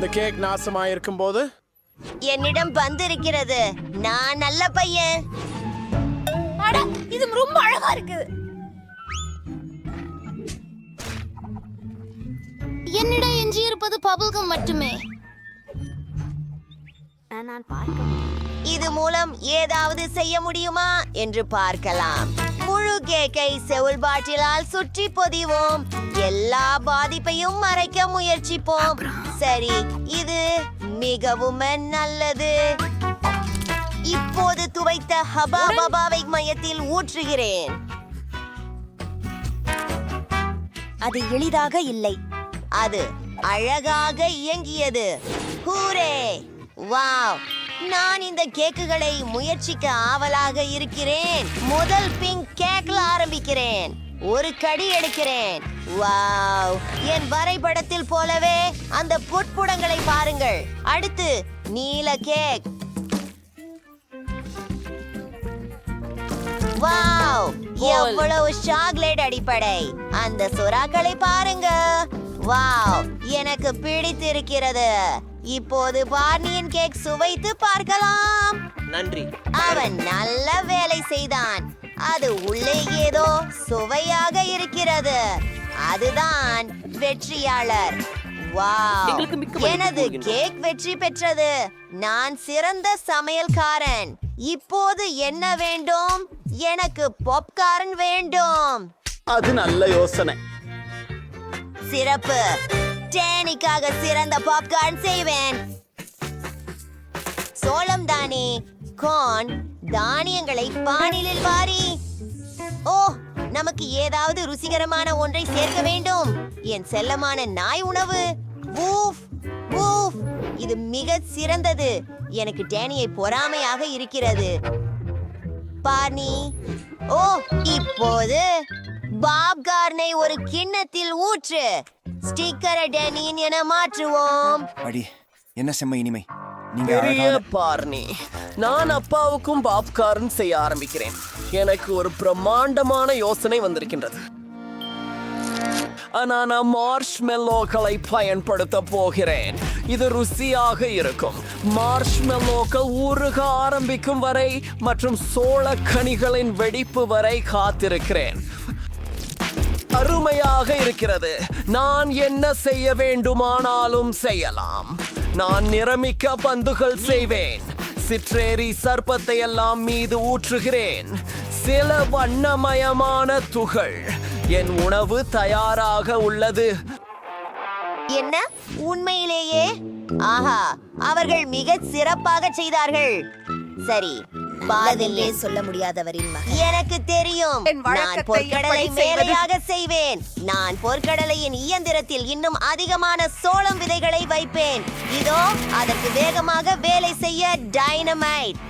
இந்த கேக் நாசமாயிருக்கும் போது என்னிடம் பந்து இருக்கிறது. நான் நல்ல பையன். அட, இது ரொம்ப அழகா இருக்குது. என்னிடம் எஞ்சி இருப்பது பபுல்கம் மட்டுமே. இது மூலம் ஏதாவது செய்ய முடியுமா என்று பார்க்கலாம். முழு கேக்கை செவுல் பாட்டிலால் சுற்றி பொதிவோம். எல்லா பாதிப்பையும் மறைக்க முயற்சிப்போம். சரி, இது மிகவும் நல்லது. இப்போது துவைத்த ஹபா பபாவை மையத்தில் ஊற்றுகிறேன். அது எளிதாக இல்லை, அது அழகாக இயங்கியது. ஹூரே! வாவ்! நான் இந்த கேக்குகளை முயற்சிக்க ஆவலாக இருக்கிறேன். முதல் பிங்க் கேக்ல ஆரம்பிக்கிறேன். ஒரு கடி எடுக்கிறேன். வாவ்! என் வரைபடத்தில் போலவே அந்த புட்புடங்களை பாருங்கள். அடுத்து நீல கேக். வாவ்! எவ்வளவு சாக்லேட் அடிப்படை. அந்த சுறாக்களை பாருங்க. வாவ்! எனக்கு பிடித்திருக்கிறது. இப்போது பார்னியின் கேக் சுவைத்து பார்க்கலாம். நன்றி. அவன் நல்ல வேலை செய்தான். அது உள்ளே ஏதோ சுவையாக இருக்கிறது. அதுதான் வெற்றியாளர். வாவ்! எனது கேக் வெற்றி பெற்றது. நான் சிறந்த சமையல்காரன். இப்போது என்ன வேண்டும்? எனக்கு பாப்கார்ன் வேண்டும். அது நல்ல யோசனை. சிறப்பு. டேனிக்காக சிறந்த பாப்கார்ன் செய்வேன். சோளம் தானே, கார்ன், தானியங்களை பானிலில் வாரி. ஓ, நமக்கு ஏதாவது ருசிகரமான ஒன்றை சேர்க்க வேண்டும். என் செல்லமான நாய் உணவு. வூஃப் வூஃப். இது மிக சிறந்தது. எனக்கு டேனியை பொறாமையாக இருக்கிறது. பார்னி. ஓ, இப்போது பாப்கார்னை ஒரு கிண்ணத்தில் ஊற்று. ஸ்டிக்கரை டேனியின் என மாற்றுவோம். அடி, என்ன செம்ம இனிமை. பெரிய பார்னி. நான் அப்பாவுக்கும் பாப்கார்ன் செய்ய ஆரம்பிக்கிறேன். எனக்கு ஒரு பிரம்மாண்டமான யோசனை வந்திருக்கின்றது. நான் மார்ஷ்மெல்லோக்களை பயன்படுத்த போகிறேன். இது ருசியாக இருக்கும். மார்ஷ்மெல்லோக்கள் ஊறுக ஆரம்பிக்கும் வரை மற்றும் சோளக்கனிகளின் வெடிப்பு வரை காத்திருக்கிறேன். அருமையாக இருக்கிறது. நான் என்ன செய்ய வேண்டுமானாலும் செய்யலாம். நான் நிறமிக்க பந்துகள் செய்வேன். சிற்றேரி சர்ப்பத்தை எல்லாம் மீது ஊற்றுகிறேன். சில வண்ணமயமான துகள். என் உணவு தயாராக உள்ளது. என்ன? உண்மையிலேயே? ஆஹா, அவர்கள் மிக சிறப்பாக செய்தார்கள். சரி, பாதிலே சொல்ல முடியாதவரின் மகன். எனக்கு தெரியும். நான் பொற்கடலை வேலையாக செய்வேன். நான் பொற்கடலையின் இயந்திரத்தில் இன்னும் அதிகமான சோளம் விதைகளை வைப்பேன். இதோ அதற்கு வேகமாக வேலை செய்ய டைனமைட்.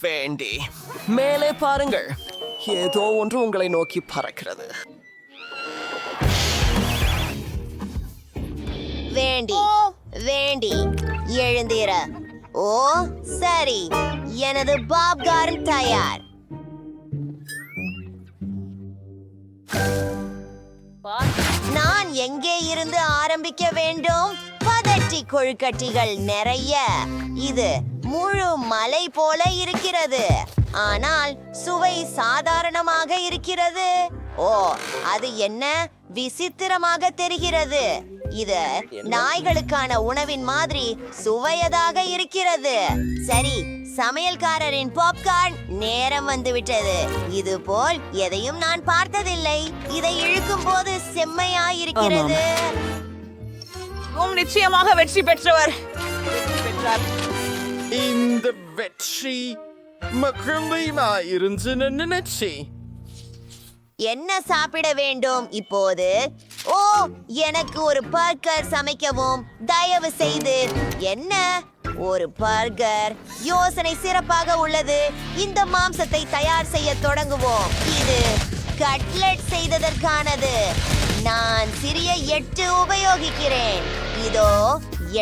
வேண்டி மேலே பாருங்கள். ஏதோ ஒன்று உங்களை நோக்கி பறக்கிறது. வேண்டி வேண்டி எழுந்திர. ஓ சரி, எனது பாப்கார்ன் தயார். நான் எங்கே இருந்து ஆரம்பிக்க வேண்டும்? பதட்டி கொழுக்கட்டிகள் நிறைய. இது முழு மலை போல இருக்கிறது, ஆனால் சுவை சாதாரணமாக இருக்கிறது. ஓ, அது என்ன விசித்திரமாக தெரிகிறது. இது நாய்களுக்கான உணவின் மாதிரி சுவையதாக இருக்கிறது. சரி, சமையல்காரரின் பாப்கார்ன் நேரம் வந்துவிட்டது. இது போல் எதையும் நான் பார்த்ததில்லை. இதை இழுக்கும் போது செம்மையாயிருக்கிறது. நிச்சயமாக வெற்றி பெற்றவர். இந்த வெற்றி மகிழ்ச்சியாயிருந்து நினைச்சி. என்ன சாப்பிட வேண்டும் இப்போது? ஓ, எனக்கு ஒரு பர்கர் சமைக்கவும் தயவு செய்து. என்ன ஒரு பர்கர்? யோசனை சிறப்பாக உள்ளது. இந்த மாம்சத்தை தயார் செய்ய தொடங்குவோம். இது கட்லெட் செய்ததற்கானது. நான் சிறிய 8 உபயோகிக்கிறேன். இதோ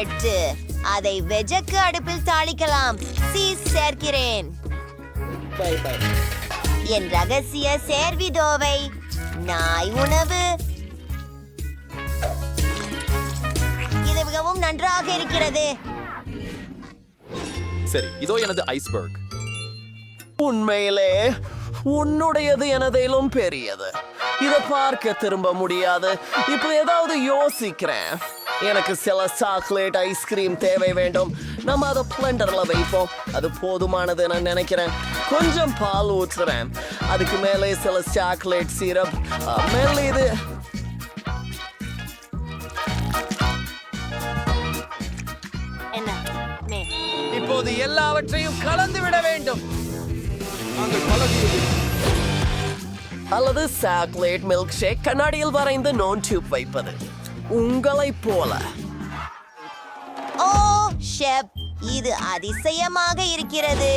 8. அதை வெஜக்கு அடுப்பில் தாளிக்கலாம். சீஸ் சேர்க்கிறேன். என் ரகசிய சேர்விதோவை நாய் உணவு. இது மிகவும் நன்றாக இருக்கிறது. சரி, இதோ எனது ஐஸ்பர்க். உண்மையிலே உன்னுடையது எனதிலும் பெரியது. இதை பார்க்க திரும்ப முடியாது. இப்போ ஏதாவது யோசிக்கிறேன். எனக்கு சில சாக்லேட் ஐஸ்கிரீம் தேவை வேண்டும். நம்ம அதை பிளெண்டர்ல வைப்போம். அது போதுமானது நான் நினைக்கிறேன். கொஞ்சம் பால் ஊற்றுறேன். அதுக்கு மேலே சில சாக்லேட் சிரப். மேலே இது இப்போது எல்லாவற்றையும் கலந்து விட வேண்டும். அல்லது சாக்லேட் மில்க் ஷேக் கண்ணாடியில் வரைந்து நோன் டியூப் வைப்பது உங்களைப் போல. ஓ ஷெப், இது அதிசயமாக இருக்கிறது.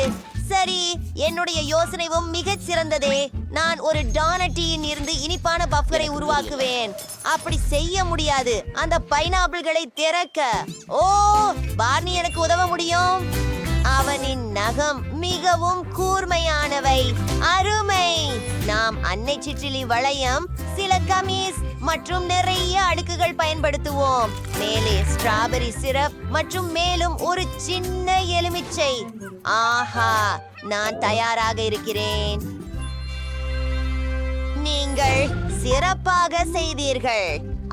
சரி, என்னுடைய யோசனையும் மிகச் சிறந்ததே. நான் ஒரு டானட்டியின் இருந்து இனிப்பான பஃபரை உருவாக்குவேன். அப்படி செய்ய முடியாது. அந்த பைனாப்பிள்களை திறக்க. ஓ, பார்னி எனக்கு உதவ முடியும். அவனின் நகம் மிகவும் கூர்மையானவை. அருமை. நாம் அன்னை சிற்றிலி வளையம், சில கமீஸ் மற்றும் நிறைய அடுக்குகள் பயன்படுத்துவோம். மேலே ஸ்ட்ராபெரி சிரப் மற்றும் மேலும் ஒரு சின்ன எலுமிச்சை. ஆஹா, நான் தயாராக இருக்கிறேன். நீங்கள் சிறப்பாக செய்தீர்கள்.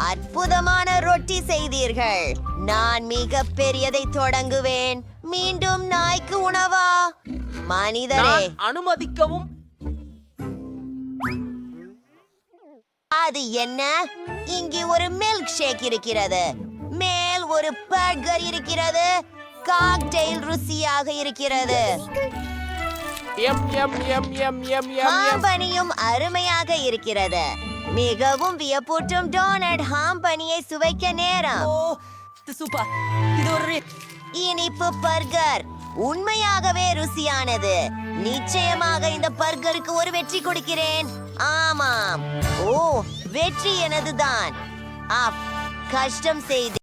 அற்புதமான ரொட்டி செய்தீர்கள். நான் மிக பெரியதை தொடங்குவேன். மீண்டும் நாய்க்கு உணவா? மனிதரே, அனுமதிக்கவும். அது என்ன? இங்கே ஒரு மில்க் ஷேக் இருக்கிறது. மேல் ஒரு பர்கர் இருக்கிறது. காக்டெயில் ருசியாக இருக்கிறது. ஹாம்பனியும் அருமையாக இருக்கிறது. மிகவும் வியப்பூட்டும் டோனட் ஹாம்பனியை சுவைக்க நேரம். இனிப்பு பர்கர் உண்மையாகவே ருசியானது. நிச்சயமாக இந்த பர்கருக்கு ஒரு வெற்றி கொடுக்கிறேன். ஆமாம், ஓ, வெற்றி எனதுதான். கஷ்டம் செய்து